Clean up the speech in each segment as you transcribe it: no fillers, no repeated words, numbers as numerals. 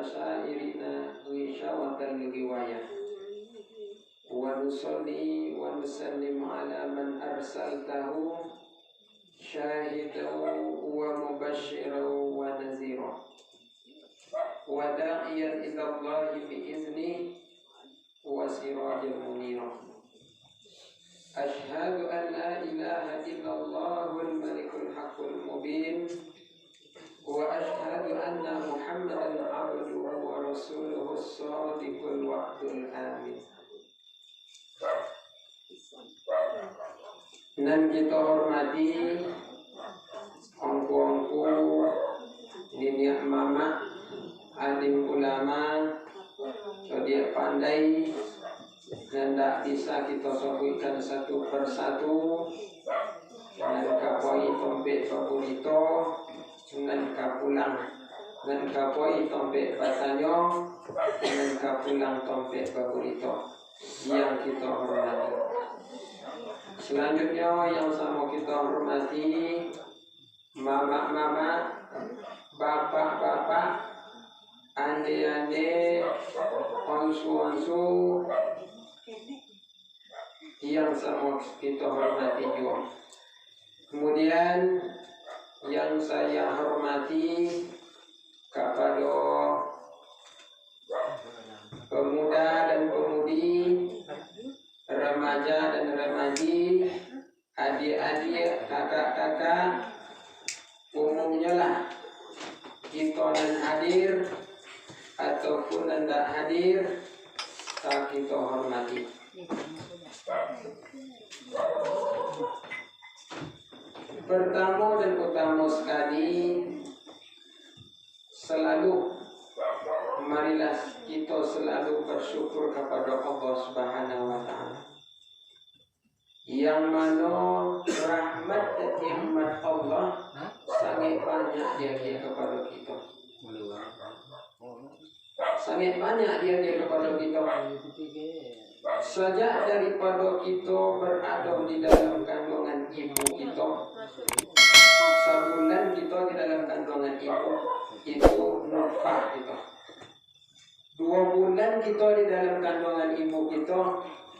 basairina ghishawatan liwayah wa nusalli wa nusallim ala man arsaltahu syahidan wa mubasysyiran wa nadhira wa da'iyan ila Allah bi'izni wa sirajan munira. Asyhadu an la ilaha illallahul malikul haqqul mubin wa asyhadu anna Muhammadan abduhu wa rasuluhu shadiqul wa'dul amin. Dan kita hormati ongku-ongku diniak mama alim ulama dia pandai dan tak bisa kita sebutkan satu persatu. Dan kapoi tompek favorito dengan kapulang dan kapoi tompek batanyo dengan kapulang tompek favorito yang kita hormati. Selanjutnya yang sama kita hormati mama-mama, bapak-bapak, ande-ande, onsu-onsu yang sama kita hormati juga. Kemudian yang saya hormati kepada pemuda dan pemudi, remaja dan remaji, adik-adik, kakak-kakak, umumnya lah kita dan hadir ataupun tidak hadir, tak kita hormati. Pertama dan utama sekali, selalu marilah kita selalu bersyukur kepada Allah Subhanahu wa Ta'ala, yang mana rahmat dan nikmat Allah sangat banyak dia kepada kita. Sangat banyak dia kepada kita. Sejak daripada kita berada di dalam kandungan ibu kita, sebulan kita di dalam kandungan ibu, itu nutfah kita. 2 bulan kita di dalam kandungan ibu kita,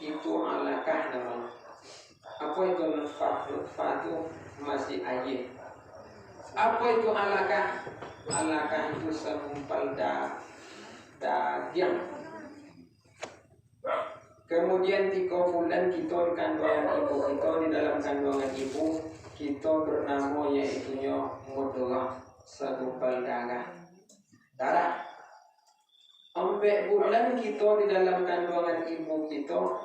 itu alaqah namanya. Apa itu nutfah? Nutfah itu masih air. Apa itu alaqah? Alaqah itu segumpal daging. Kemudian 3 bulan kita di kandungan ibu kita, di dalam kandungan ibu kita bernama yaitunya mudghah, segumpal darah. 4 bulan kita di dalam kandungan ibu kita,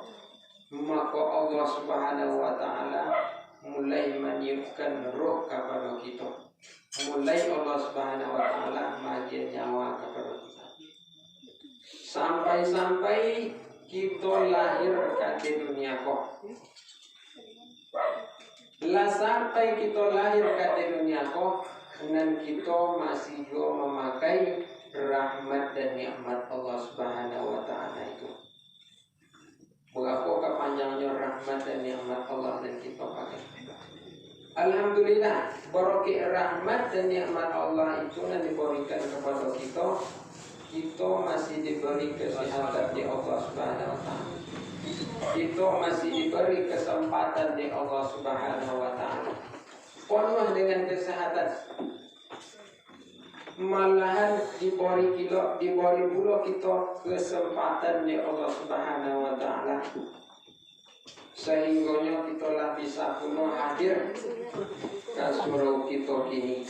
maka Allah Subhanahu wa Ta'ala mulai meniupkan roh kepada kita. Mulai Allah Subhanahu wa Ta'ala majin nyawa kepada kita. Sampai-sampai kita lahir ke dunia kok. Sampai kita lahir ke dunia kok, dan kita masih juga memakai rahmat dan nikmat Allah Subhanahu wa Ta'ala itu. Berapa kepanjangnya rahmat dan nikmat Allah dan kita pakai. Alhamdulillah, berkat rahmat dan nikmat Allah itu yang diberikan kepada kita, kita masih diberi kesehatan di Allah Subhanahu wa Ta'ala. Kita masih diberi kesempatan di Allah Subhanahu wa Ta'ala. Penuh dengan kesehatan. Malahan diberi pula kita kesempatan di Allah Subhanahu wa Ta'ala, sehingga kita lah bisa pula hadir ke surau kita kini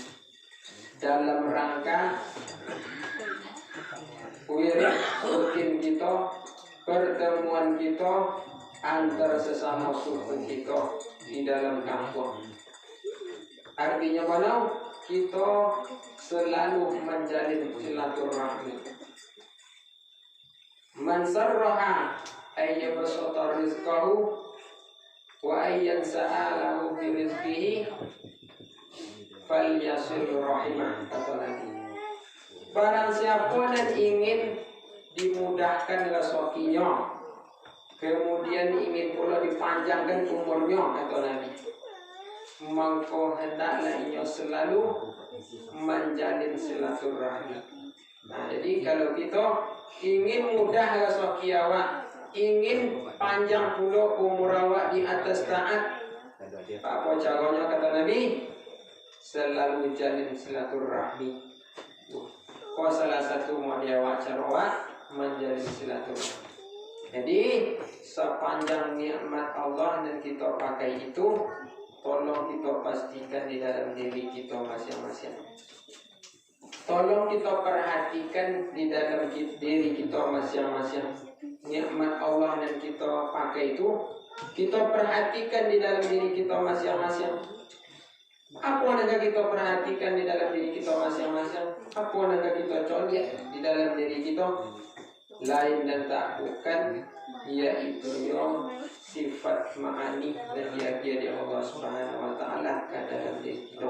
dalam rangka wirid rutin kita, pertemuan kita antar sesama suku kita di dalam kampung. Artinya mana? Kita selalu menjalin silaturahmi. Man sarraha ayyabsata rizqahu wa ayyan sa'alahu bi rizqihi falyasil rahimah, kata Nabi. Barang siapa yang ingin dimudahkan rezekinya, kemudian ingin pula dipanjangkan umurnya, kata Nabi, maka hendaklah ia selalu menjalin silaturahmi. Nah, jadi kalau kita ingin mudah rasa kiawa, ingin panjang pula umur awak di atas taat, apa caranya kata Nabi? Selalu jalin silaturahmi. Kau salah satu model cara menjalin silaturahmi. Jadi sepanjang nikmat Allah dan kita pakai itu, tolong kita pastikan di dalam diri kita masing-masing. Tolong kita perhatikan di dalam diri kita masing-masing. Nikmat Allah yang kita pakai itu, kita perhatikan di dalam diri kita masing-masing. Apa yang kita perhatikan di dalam diri kita masing-masing? Apa yang kita colek di dalam diri kita? Lain dan tak bukan, yaitu sifat ma'ani dan dia di Allah Subhanahu wa taala ke dalam diri kita.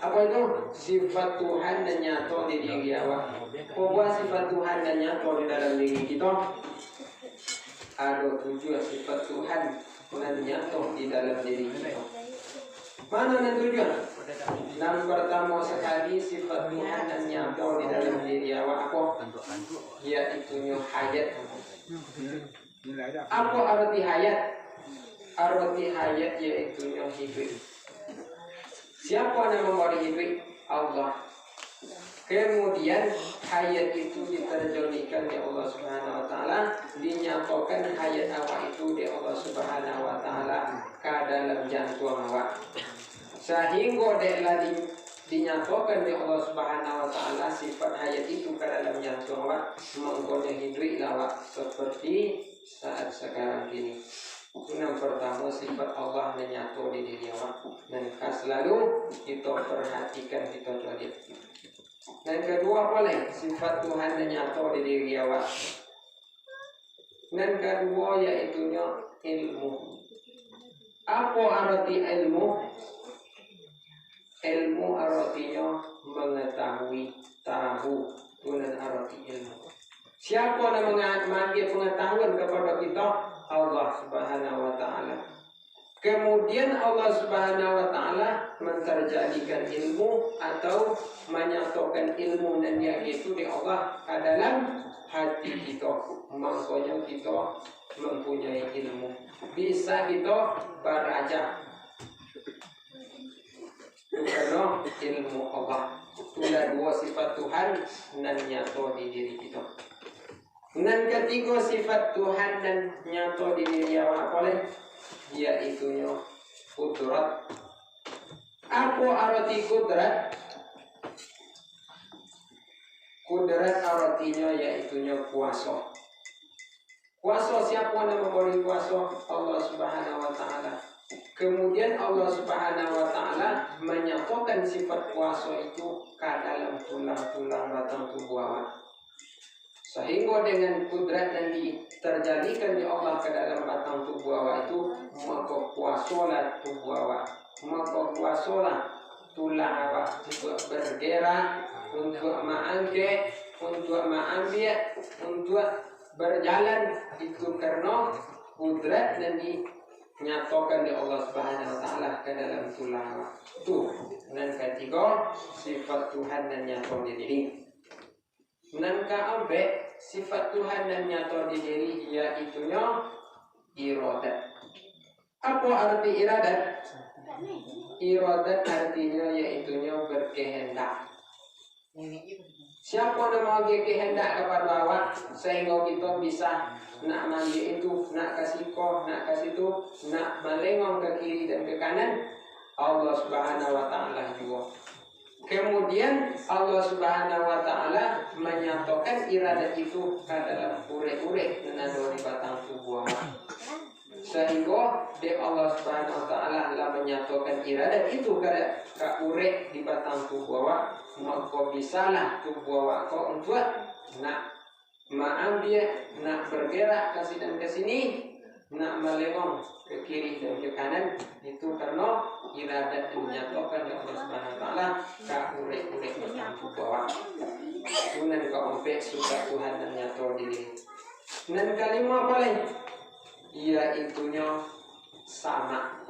Apa itu? Sifat Tuhan dan nyata di diri awak. Bahwa sifat Tuhan dan nyata di dalam diri kita. Ada 7 sifat Tuhan dan nyata di dalam diri kita. Mana yang 7? Yang pertama sekali sifat Tuhan dan nyata di dalam diri awak apa? Yaitu hayat. Apa arti hayat? Arti hayat yaitu hidup. Siapa yang memberi hidup? Allah. Kemudian hayat itu diterjemahkan di Allah Subhanahu wa taala, dinyatakan hayat awak itu di Allah Subhanahu wa taala ke dalam jantung awak. Sehingga deklah dinyatakan di Allah Subhanahu wa taala sifat hayat itu ke dalam jantung awak, menggoda hidup awak seperti saat sekarang ini. Yang pertama sifat Allah menyatu di diri awak, dan selalu kita perhatikan, kita lihat. Dan kedua boleh sifat Tuhan menyatu di diri awak. Dan kedua yaitu ilmu. Apa arti ilmu? Ilmu artinya mengetahui, tahu. Itu arti ilmu. Siapa yang mengambil pengetahuan kepada kita? Allah Subhanahu wa taala. Kemudian Allah Subhanahu wa taala menterjadikan ilmu atau menyatakan ilmu dan yaitu di Allah ke dalam hati kita. Makanya kita mempunyai ilmu. Bisa kita beraja. Karena ilmu Allah. Itulah 2 sifat Tuhan dan nyata di diri kita. Dan ketiga sifat Tuhan dan nyata di diri awak boleh, yaitu kudrat. Apa arti kudrat? Kudrat artinya yaitu kuasa. Kuasa siapa yang memberi kuasa? Allah Subhanahu wa taala. Kemudian Allah Subhanahu wa taala menyatakan sifat kuasa itu ke dalam tulang-tulang batang tubuh awak. Sehingga dengan kudrat yang terjadikan di Allah ke dalam batang tubuh awak itu, maka kuasalah tubuh awak, maka kuasalah tulang awak untuk bergerak, untuk mengangkat, untuk mengambil, untuk berjalan. Itu karena kudrat yang dinyatakan di Allah Subhanahu wa taala ke dalam tulang awak. Itu. Dan ketiga sifat Tuhan dan nyata di diri. Dan keempat sifat Tuhan dan nyata di diri yaitu iradat. Apa arti iradat? Iradat artinya yaitu berkehendak. Siapa yang mau kehendak kepada awak sehingga kita bisa nak mandi itu, nak kasih ko, nak kasih itu, nak melengong ke kiri dan ke kanan, Allah Subhanahu wa taala juga. Kemudian Allah Subhanahu wa taala menyatakan iradat itu ke dalam ure-ure dan ada di batang tubuh awak. Sehingga Allah Subhanahu wa taala telah menyatakan iradat itu ke ure di batang tubuh awak, maka bisalah tubuh awak kau untuk nak mengambil, nak bergerak ke sini dan ke sini, nak melengong ke kiri dan ke kanan. Itu karena iradat yang menyatakan Allah Subhanahu wa taala ke ure-ure batang tubuh awak. Kemudian keempat suka Tuhan dan nyata diri. Dan kelima paling yaitu sama.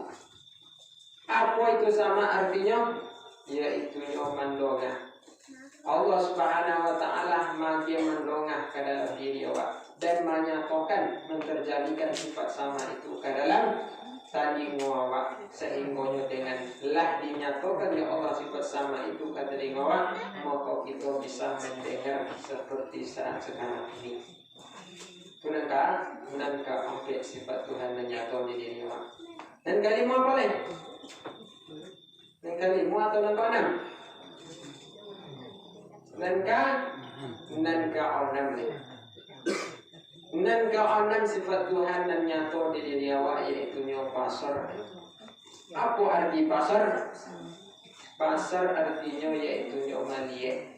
Apa itu sama artinya? Yaitu mandoga. Allah Subhanahu wa taala makin mendongah ke dalam diri awak dan menyatakan menterjadikan sifat sama itu ke dalam telinga awak, sehingga dengan lah dinyatakan ya Allah sifat sama itu ke telinga awak, maka kita bisa mendengar seperti saat sekarang ini. Benarkah sampai sifat Tuhan menyatu di diri awak? Dan kalimat apa lagi? Dan kalimat atau langkah 6? Nanka onam ni. Nanka onam sifat Tuhan dan nyata di diri awak, yaitu pasar. Apa arti pasar? Pasar artinya yaitu melihat.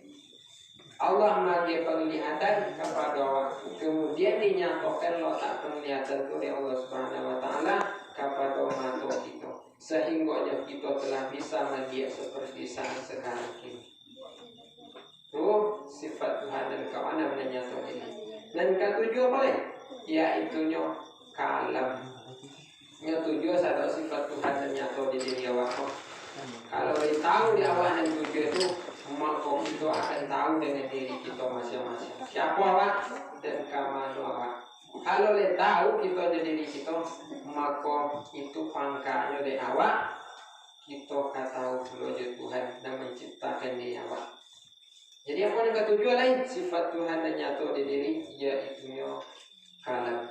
Allah bagi penglihatan kepada awak. Kemudian dinyatakan letak penglihatan itu oleh Allah Subhanahu wa taala kepada mata kita, sehingga kita telah bisa melihat seperti saat sekarang ini. Itu sifat Tuhan dan kawana menyatu ini. Dan ketujuh apa lagi? Yaitu kalam. Tujuh satu sifat Tuhan dan nyatu di diri awak. Kalau tahu di awal dan tujuh itu, maka kita akan tahu dengan diri kita masing-masing. Siapa awak dan kamanu awak. Kalau tahu kita di diri kita, maka itu pangkanya di awak. Kita akan tahu bahwa Tuhan dan menciptakan di awak. Jadi apa yang ketujuh lain sifat Tuhan dan nyata di diri, yaitu kalam.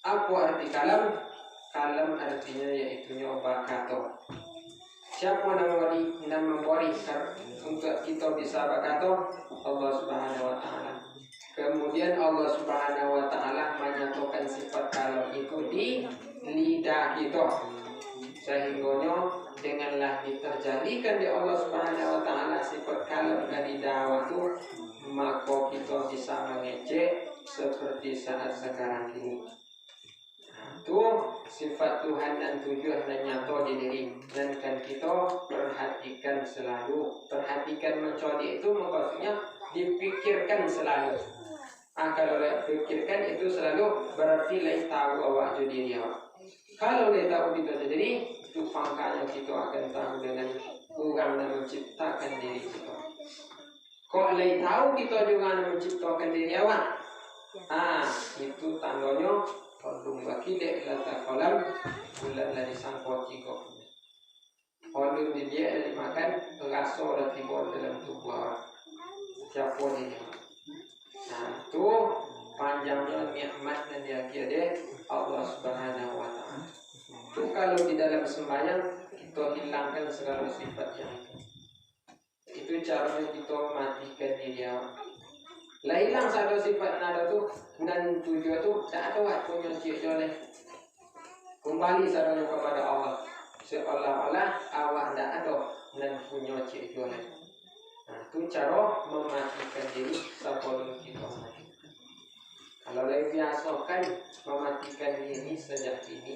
Apa arti kalam? Kalam artinya yaitu bakato. Siapa yang memberi untuk kita bisa bakato? Allah Subhanahu wa taala. Kemudian Allah Subhanahu wa taala menyatakan sifat kalam itu di lidah kita, sehingga denganlah diterjadikan di Allah Subhanahu wa taala sifat kalam dari dakwah itu, maka kita bisa mengecek seperti saat sekarang ini. Itu sifat Tuhan dan tujuan dan nyata di diri. Dan kan kita perhatikan selalu. Perhatikan mencari itu maksudnya dipikirkan selalu. Kalau pikirkan itu selalu berarti lain tahu awak jadi diri awak. Kalau lain tahu kita jadi itu pangkanya kita akan tahu dengan orang yang menciptakan diri kita. Kok lain tahu kita juga menciptakan diri awak? Itu tandanya kalau wakilek lata kolam bulan dari sangkot tiga. Kalau dia makan rasa dan timbul dalam tubuh awak. Siapa ini? Itu panjangnya nikmat dan diakhiri Allah Subhanahu wa taala. Itu kalau di dalam sembahyang kita hilangkan segala sifat yang itu caranya kita matikan diri awak. Lah hilang satu sifat nada tu dan tujuan tu tak ada waktunya oleh kembali sarana kepada Allah. Seolah-olah awak tak ada dan punya oleh. Itu cara mematikan diri sebelum kita mati. Kalau lagi biasakan mematikan diri sejak ini,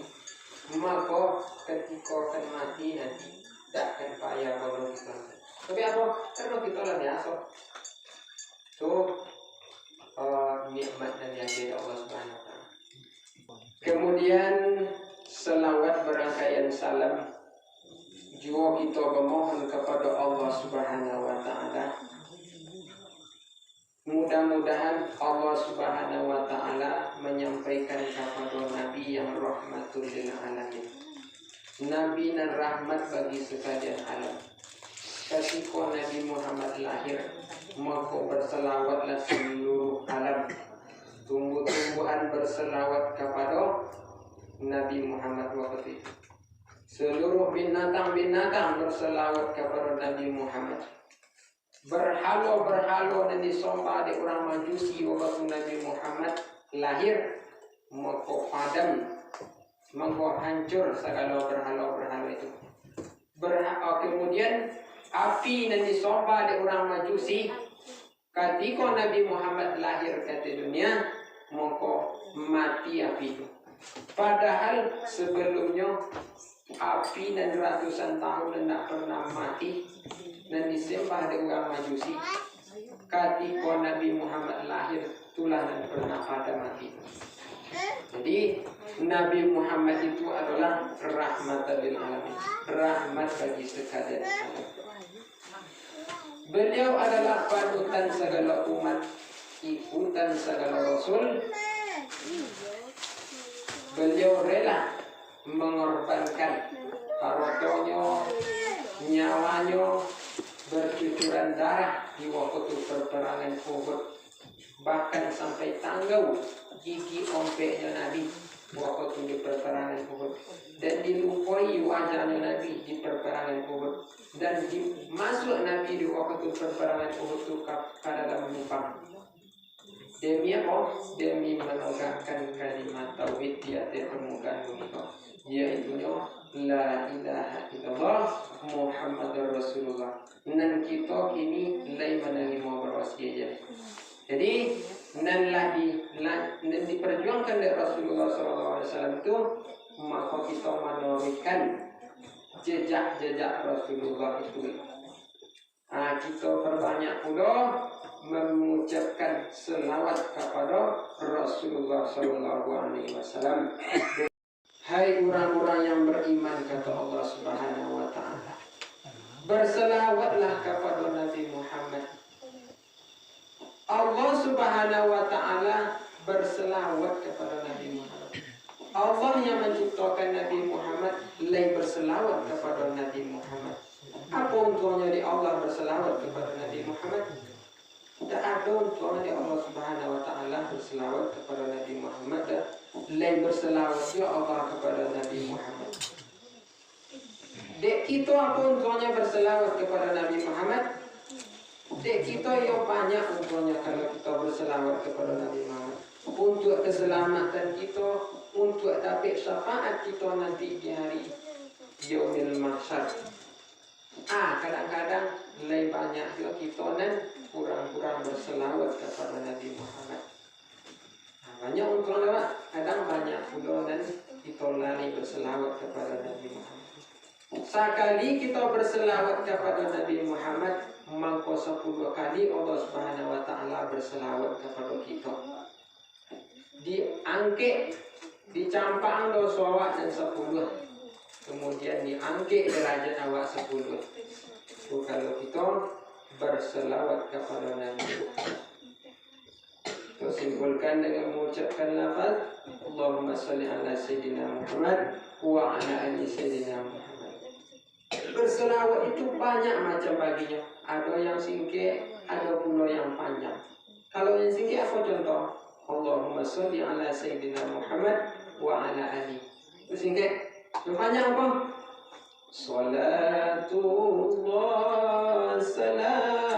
maka ketika akan mati nanti tak akan payah kalau kita. Tapi apa? Karena kita lah biasa. Nikmat dan diakhiri Allah Subhanahu wa taala. Kemudian selawat berangkaian salam juga kita memohon kepada Allah Subhanahu wa taala. Mudah-mudahan Allah Subhanahu wa taala menyampaikan kepada Nabi yang rahmatul lil alamin. Nabi dan rahmat bagi sekalian alam. Ketika Nabi Muhammad lahir, maka berselawatlah seluruh alam. Tumbuh-tumbuhan berselawat kepada Nabi Muhammad waktu itu. Seluruh binatang-binatang berselawat kepada Nabi Muhammad. Berhala-berhala dan disembah di orang Majusi waktu Nabi Muhammad lahir, maka padam, maka hancur segala berhala-berhala itu. Kemudian api dan disembah di orang Majusi ketika Nabi Muhammad lahir ke dunia, maka mati api itu. Padahal sebelumnya api dan ratusan tahun tidak pernah mati dan disembah di orang Majusi. Ketika Nabi Muhammad lahir, itulah dan pernah pada mati. Jadi Nabi Muhammad itu adalah rahmatan lil alamin, rahmat bagi sekalian alam. Beliau adalah panutan segala umat, ikutan segala rasul. Beliau rela mengorbankan hartanya, nyawanya, bercucuran darah di waktu peperangan Uhud. Bahkan sampai tanggau gigi ompeknya Nabi waktu di peperangan Uhud, dan dilupai wajahnya Nabi di peperangan Uhud, dan masuk Nabi di waktu peperangan Uhud itu ke dalam lubang. Demi apa? Demi menegakkan kalimat tauhid di atas permukaan bumi, yaitu la ilaha illallah Muhammadur Rasulullah. Dan kita kini mulai menerima berwasiat. Jadi dan diperjuangkan oleh Rasulullah SAW itu, maka kita meneruskan jejak-jejak Rasulullah itu. Kita perbanyak pula mengucapkan selawat kepada Rasulullah SAW. Hai orang-orang yang beriman, kata Allah Subhanahu wa Ta'ala, berselawatlah kepada Nabi Muhammad. Allah Subhanahu wa Ta'ala berselawat kepada Nabi Muhammad. Allah yang menciptakan Nabi Muhammad lagi berselawat kepada Nabi Muhammad. Apa untungnya di Allah berselawat kepada Nabi Muhammad? Tak ada untungnya di Allah Subhanahu wa Ta'ala berselawat kepada Nabi Muhammad, dan lagi berselawat ya Allah kepada Nabi Muhammad. Dek kita apa untungnya berselawat kepada Nabi Muhammad? Dek kita yang banyak untungnya kalau kita berselawat kepada Nabi Muhammad. Untuk keselamatan kita, untuk dapat syafaat kita nanti di hari Yaumil Mahsyar. Kadang-kadang lebih banyak juga kita kurang-kurang berselawat kepada Nabi Muhammad. Banyak untungnya Pak. Kadang banyak pula kita lari berselawat kepada Nabi Muhammad. Sekali kita berselawat kepada Nabi Muhammad, maka 10 kali Allah Subhanahu wa Ta'ala berselawat kepada kita. Diangkat, dicampang dosa awak dan 10, kemudian diangkat derajat awak 10. So, kalau kita berselawat kepada Nabi, kita simpulkan dengan mengucapkan lafaz Allahumma salli ala Sayyidina Muhammad wa ala ali Sayyidina Muhammad. Berselawat itu banyak macam baginya. Ada yang singkat, ada pula yang panjang. Kalau yang singkat apa contoh? Allahumma sholli ala Sayyidina Muhammad wa ala ali. Itu singkat. Yang panjang apa? Salatullah salamullah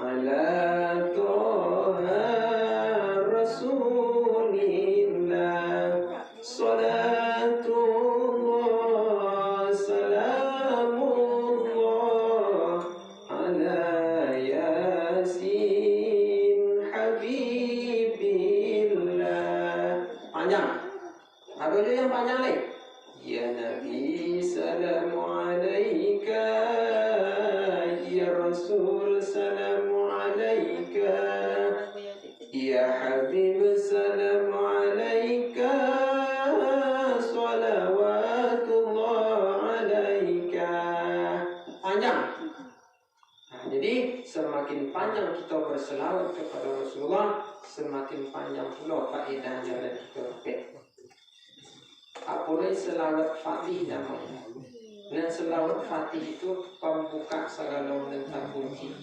ala Toha Rasulillah. Salatullah salamullah ala Yasin Habibillah. Panjang. Ada juga yang panjang lagi. Ya Nabi salamu alaika, ya Rasul salamu alaika, ya Habib salamu alaika, salawatullah alaika. Panjang. Jadi semakin panjang kita berselawat kepada Rasulullah, semakin panjang pula faedahnya dan kita dapat. Apalagi selawat fatih namanya. Dan selawat fatih itu pembuka segala tentang kunci.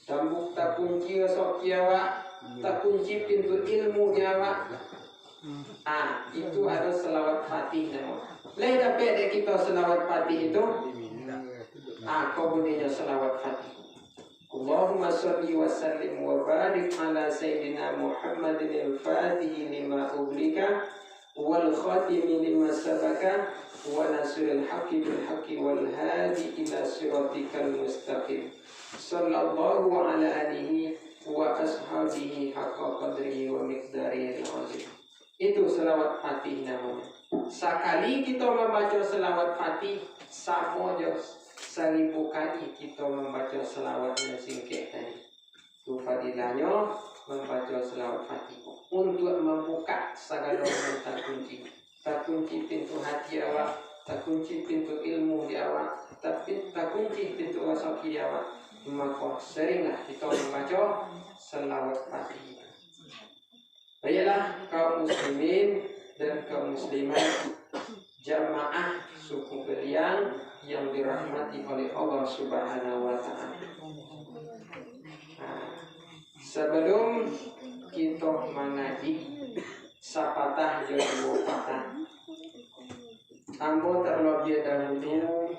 Tambuk tak kunci esok kiawa, tak kunci pintu ilmu kiawa. Itu ada selawat fatih namanya. Lain dapat dek kita selawat fatih itu. Kau bunyinya selawat fatih. Allahumma salli wa sallim wa barik ala Sayyidina Muhammadin al-Fatih lima ublika wal khatimi lima sabaka wa nasiril haqqi bil haqqi wal hadi ila siratikal mustaqim. Sallallahu ala alihi wa ashabihi haqqa qadrihi wa miqdarihi al-azim. Itu selawat fatih namanya. Sekali kita membaca selawat fatih, sama aja 1000 kali kita membaca selawat yang singkat tadi. Itu fadilahnya membaca selawat fatih untuk membuka segala tak kunci. Tak kunci pintu hati awak, tak kunci pintu ilmu di awak, tak kunci kunci pintu masuk kiamat, maka seringlah kita membaca selawat Fatihah. Baiklah kaum muslimin dan kaum muslimat, jamaah suku Beliang yang dirahmati oleh Allah Subhanahu wa taala. Sebelum kita mengaji sapatah dua patah, ambo terlebih dahulu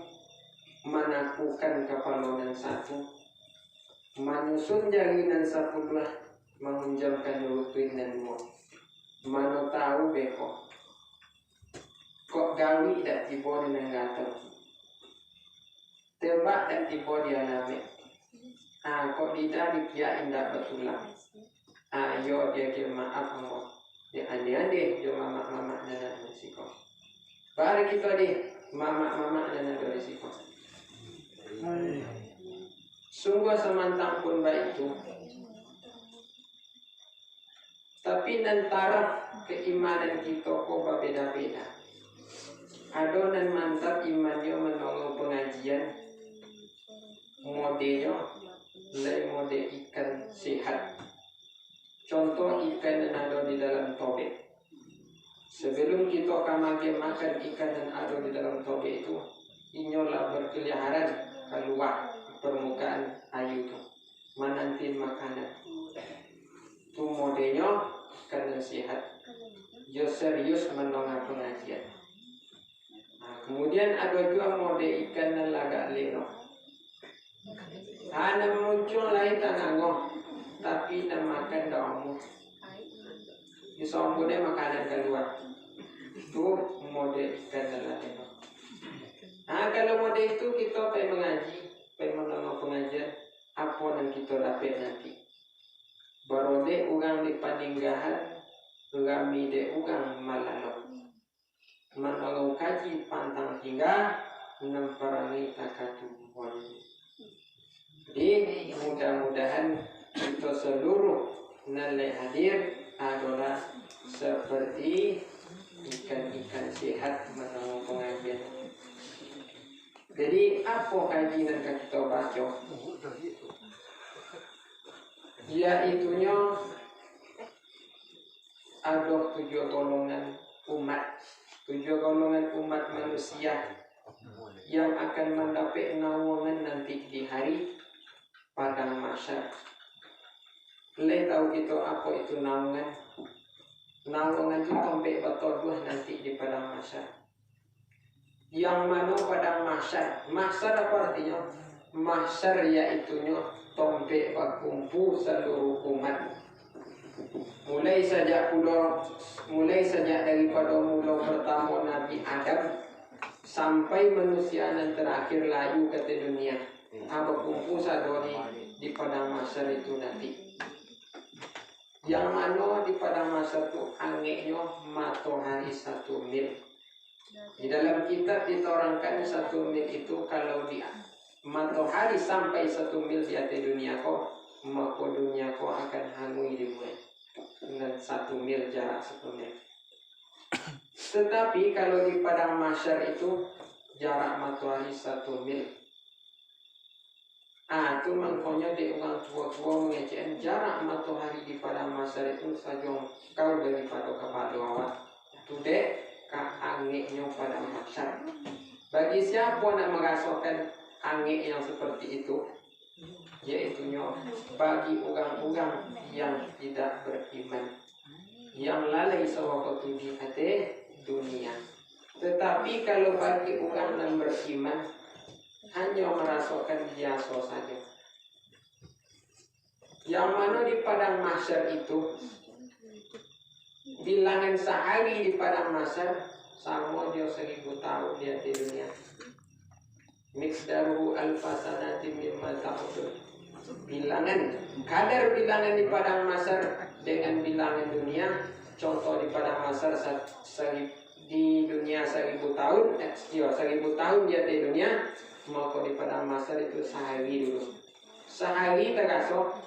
menaklukkan kepala yang satu, menyusun jalinan sebelah, mengunjamkan lutut dan mulut. Mana tahu beko, kok gawi dak tiba dengan gatel, tembak dan tiba dia name. Kok tidak dipiain dak betulang. Yo dia kira maaf ambo. Dia ande-ande yo mama-mama dan risiko. Bari kita deh mama-mama dan risiko. Sungguh semantang pun baik itu. Tapi antara keimanan kita kok berbeda-beda. Adonan mantap imannya menongol pengajian, modelnya lain model ikan sehat. Contoh ikan yang ada di dalam tobek. Sebelum kita akan makan ikan yang ada di dalam tobek itu, inyolah berkeliaran keluar permukaan air itu, menanti makanan. Itu modelnya ikan yang sehat. Dia serius mendengar pengajian. Kemudian ada juga model ikan yang lagak leno. Ada muncul lain tangangoh, tapi nak makan damu. Disambutnya makanan keluar. Itu model ikan yang leno. Kalau model itu kita pergi mengaji, pergi mendengar pengajian, apa yang kita dapat nanti. Barode ugang di paninggahan, gami de ugang malalok. Menangau kaji pantang hingga menemperangi takatubuan. Jadi mudah-mudahan kita seluruh nilai hadir adalah seperti ikan-ikan sehat menangau pengajian. Jadi apa kaji yang kita baca? Yaitunya ada 7 golongan umat, 7 golongan umat manusia yang akan mendapat naungan nanti di hari padang mahsyar. Boleh tahu kita apa itu naungan? Naungan itu sampai betul nanti di padang mahsyar. Yang mana padang mahsyar? Mahsyar apa artinya? Mahsyar yaitunya tombek berkumpul seluruh umat. Mulai sejak daripada mula pertama Nabi Adam sampai manusia yang terakhir layu ke dunia. Berkumpul sadori di padang mahsyar itu nanti. Yang mana di padang mahsyar itu angeknya matahari 1 mil. Di dalam kitab diterangkan 1 mil itu kalau di matahari sampai 1 mil di atas dunia kau, maka dunia kau akan hangus dimulai dengan 1 mil jarak 1 mil. Tetapi kalau di padang mahsyar itu jarak matahari 1 mil. Itu makanya di orang tua-tua mengecekkan jarak matahari di padang mahsyar itu sajong kau daripada kepada awak. Itu dek angeknya padang mahsyar. Bagi siapa nak merasakan angin yang seperti itu, yaitunya bagi orang-orang yang tidak beriman, yang lalai sewaktu di hati dunia. Tetapi kalau bagi orang yang beriman, hanya merasakan biasa saja. Yang mana di padang mahsyar itu, bilangan sehari di padang mahsyar sama dia 1000 tahun di hati dunia. Miqdaruhu alfasanati mimma ta'udun. Kadar bilangan di padang mahsyar dengan bilangan dunia. Contoh di padang mahsyar di dunia 1000 tahun, 1000 tahun di atas dunia, maka di padang mahsyar itu sehari dulu. Sehari terasa.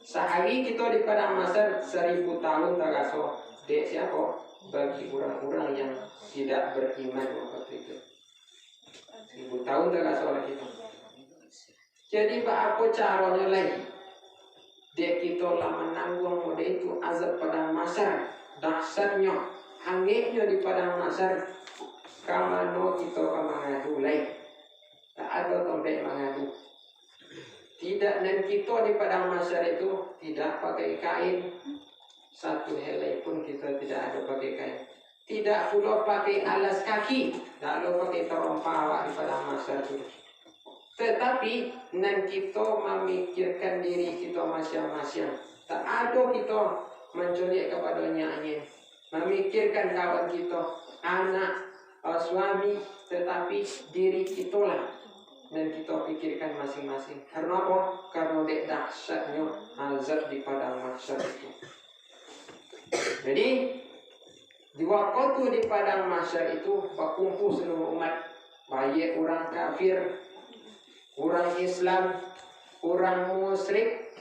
Sehari kita di padang mahsyar 1000 tahun terasa. Dek siapa? Bagi orang-orang yang tidak beriman waktu itu. 1000 tahun terasa kita. Jadi apa caranya lagi? Dek kita lah menanggung mode itu azab padang mahsyar, dahsyatnya, hangatnya di padang mahsyar. Kamano kita mengadu lagi. Tak ada tempat mengadu. Tidak, dan kita di padang mahsyar itu tidak pakai kain. Satu helai pun kita tidak ada pakai kain. Tidak pula pakai alas kaki. Tak ada pakai terompa awak di padang mahsyar itu. Tetapi nan kita memikirkan diri kita masing-masing. Tak ada kita menculik kepadanya angin. Memikirkan kawan kita, anak, suami, tetapi diri kita lah. Dan kita pikirkan masing-masing. Karena apa? Karena dek dahsyatnya azab di padang mahsyar itu. Jadi di waktu di padang mahsyar itu berkumpul seluruh umat, baik orang kafir, orang Islam, orang musyrik,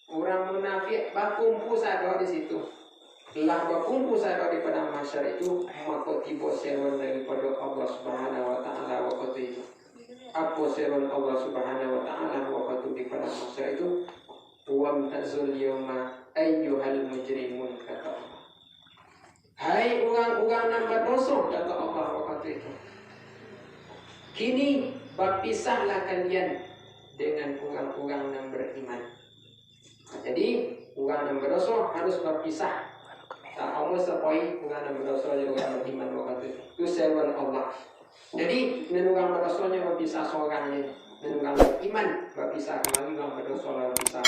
orang munafik, berkumpul saja di situ. Telah berkumpul saja di padang mahsyar itu, maka tiba seruan daripada Allah Subhanahu wa taala waktu itu. Apa seruan Allah Subhanahu wa taala waktu di padang mahsyar itu? Wamtazul yawma ayyuhal mujrimun, kata Allah. Hai orang-orang yang berdosa, kata Allah waktu itu. Kini berpisahlah kalian dengan orang-orang yang beriman. Jadi orang yang berdosa harus berpisah. Tak kamu sepoi orang yang berdosa juga orang beriman waktu itu. Itu seruan Allah. Jadi orang berdosanya berpisah seorang ini. Orang beriman berpisah kembali, orang berdosa berpisah.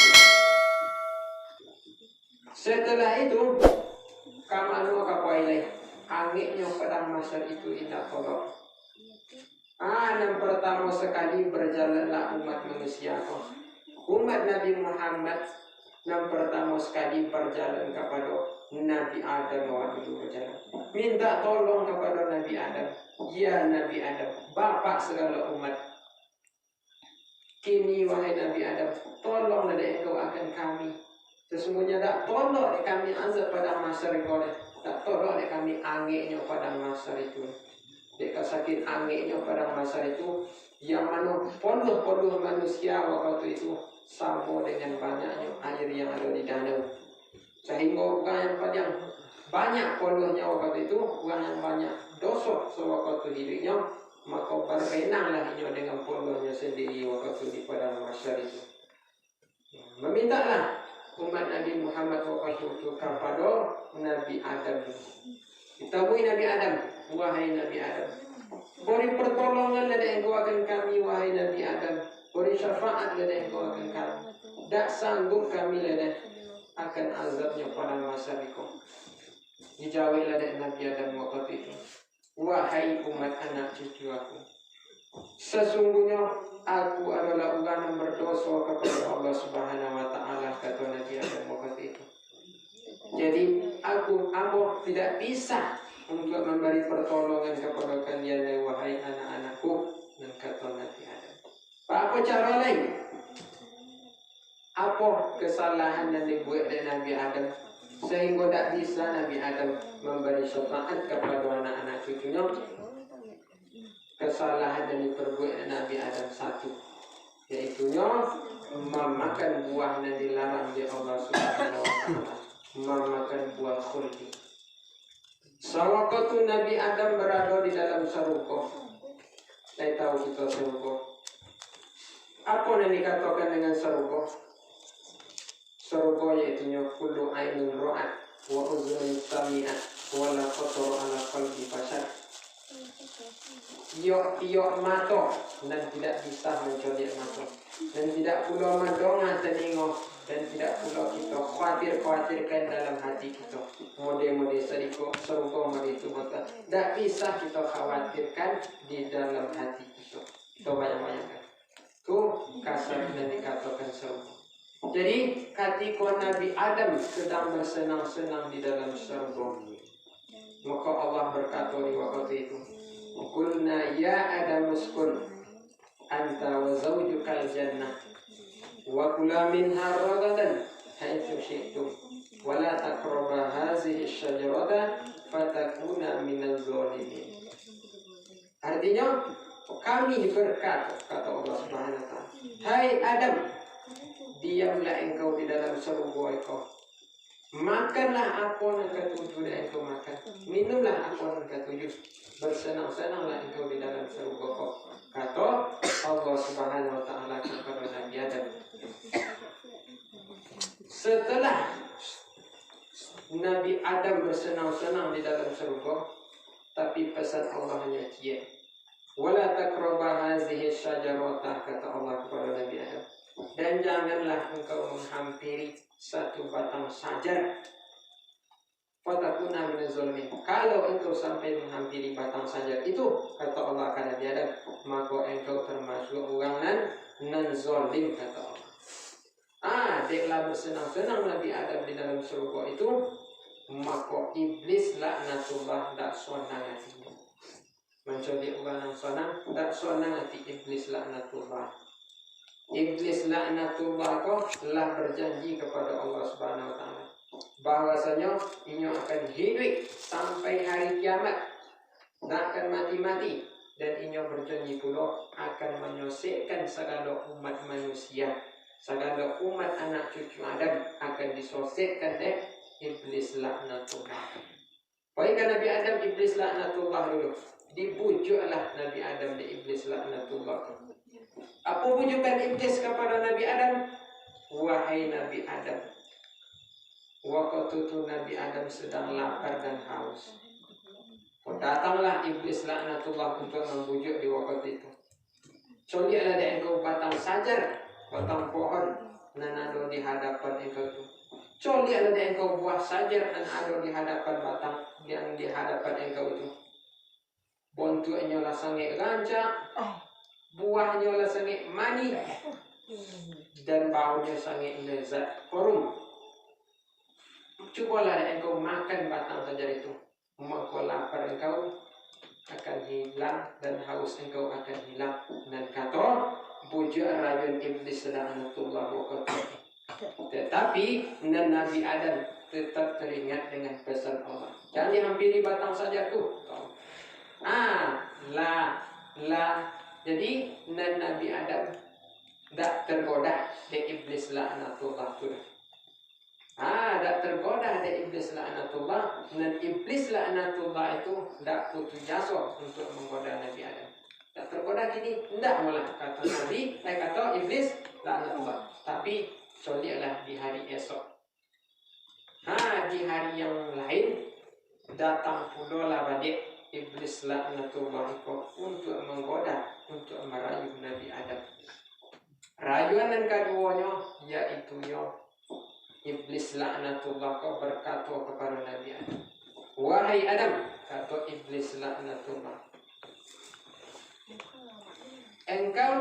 Setelah itu kamanu kapailai angitnya padang mahsyar itu indah tolong. Yang pertama sekali berjalanlah umat manusia. Umat Nabi Muhammad yang pertama sekali berjalan kepada Nabi Adam waktu itu berjalan. Minta tolong kepada Nabi Adam. Ya Nabi Adam, bapak segala umat. Kini wahai Nabi Adam, tolonglah engkau akan kami. Sesungguhnya tak tolong kami azab pada mahsyar itu. Tak tolong kami angitnya pada mahsyar itu. Dek sakit angitnya pada mahsyar itu, yang mana puluh-puluh manusia waktu itu sama dengan banyaknya air yang ada di danau. Sehingga orang yang banyak puluhnya waktu itu, orang yang banyak dosa sewaktu hidupnya, maka berenanglah ia dengan puluhnya sendiri waktu di padang mahsyar itu. Memintalah umat Nabi Muhammad waktu itu kepada Nabi Adam. Ditemui Nabi Adam, wahai Nabi Adam, beri pertolongan dari engkau akan kami, wahai Nabi Adam. Beri syafaat dari engkau akan kami. Tak sanggup kami lada akan azabnya pada masa itu. Dijawablah dari Nabi Adam waktu itu, wahai umat anak cucu aku, sesungguhnya aku adalah orang yang berdosa kepada Allah Subhanahu wa taala, kata Nabi Adam waktu itu. Jadi aku tidak bisa untuk memberi pertolongan kepada kalian, wahai anak-anakku, dan kata Nabi Adam. Apa cara lain? Apa kesalahan yang dibuat oleh Nabi Adam sehingga tak bisa Nabi Adam memberi syafaat kepada anak-anak cucunya? Kesalahan yang diperbuat oleh Nabi Adam satu, yaitunya memakan buah yang dilarang di Allah Subhanahu wa taala, memakan buah khuldi. Sewaktu Nabi Adam berada di dalam surga, saya tahu kita surga. Apa yang dikatakan dengan surga? Surga yaitu kullu ainun ra'at wa uzunun sami'at wa la khatara ala qalbi bashar. Yok mata dan tidak bisa mencolok mata, dan tidak pula mendongak telinga, dan tidak pula kita khawatirkan dalam hati kita. Mode-mode sedikit surga itu mata tidak bisa kita khawatirkan di dalam hati kita. Kita bayangkan. Itu kasar dan dikatakan surga. Jadi ketika Nabi Adam sedang bersenang-senang di dalam surga, maka Allah berkata di waktu itu, Qulna ya Adam uskun anta wa zawjukal jannah wa kula minha ragadan haitsu syi'tum wa la taqrabu hadhihi asy-syajarata fatakuna minaz zalimin. Artinya, Kami berkata, kata Allah Subhanahu wa taala, hai Adam, diamlah engkau di dalam surga engkau. Makanlah apa yang ketujuh dan engkau makan. Minumlah apa yang ketujuh. Bersenang-senanglah engkau di dalam surga engkau. Kata Allah Subhanahu wa taala kepada Nabi Adam. Setelah Nabi Adam bersenang-senang di dalam surga, tapi pesan Allah hanya kia. Wala taqraba hazihi syajaratah, kata Allah kepada Nabi Adam. Dan janganlah engkau menghampiri satu batang sajar. Fatakuna minaz zalimin. Kalau engkau sampai menghampiri batang sajar itu, kata Allah kepada Nabi Adam, maka engkau termasuk orang nan zalim, kata Allah. Deklah bersenang-senang Nabi Adam di dalam surga itu, maka iblis laknatullah dak sonang hatinya. Menjadi orang yang sonang, dak sonang hati iblis laknatullah. Iblis laknatullah kau telah berjanji kepada Allah Subhanahu wa taala bahwasanya ia akan hidup sampai hari kiamat, tak akan mati-mati, dan ia berjanji pula akan menyelesaikan segala umat manusia, segala umat anak cucu Adam akan diselesaikan oleh iblis laknatullah. Baikkan Nabi Adam iblis laknatullah dulu. Dibujuklah Nabi Adam di iblis laknatullah. Apa bujukan iblis kepada Nabi Adam? Wahai Nabi Adam, waktu itu Nabi Adam sedang lapar dan haus. Datanglah iblis laknatullah untuk membujuk di waktu itu. Colilah ada engkau batang sajar, batang pohon nan ada di hadapan engkau itu. Colilah ada engkau buah sajar dan ada di hadapan batang yang di hadapan engkau itu. Bentuknya lah sangat rancak, buahnya lah sangat manis, dan baunya sangat lezat. Korum. Cubalah engkau makan batang sajar itu, maka lapar engkau akan hilang dan haus engkau akan hilang. Dan kata bujuk rayuan iblis laknatullah wabarakatuh. Tetapi Nabi Adam tetap teringat dengan pesan Allah. Jangan dihampiri batang sajar itu. Jadi Nabi Adam tak tergoda di iblis laknatullah tu. Tak tergoda di iblis laknatullah, dan iblis laknatullah itu tak putus asa untuk menggoda Nabi Adam. Tak tergoda kini, tidak malah kata Nabi, kata iblis laknatullah. Tapi colilah di hari esok. Di hari yang lain datang pula lah balik iblis laknatullah untuk menggoda, untuk merayu Nabi Adam. Rayuan yang keduanya yaitu iblis laknatullah berkata kepada Nabi Adam, wahai Adam, kata iblis laknatullah, engkau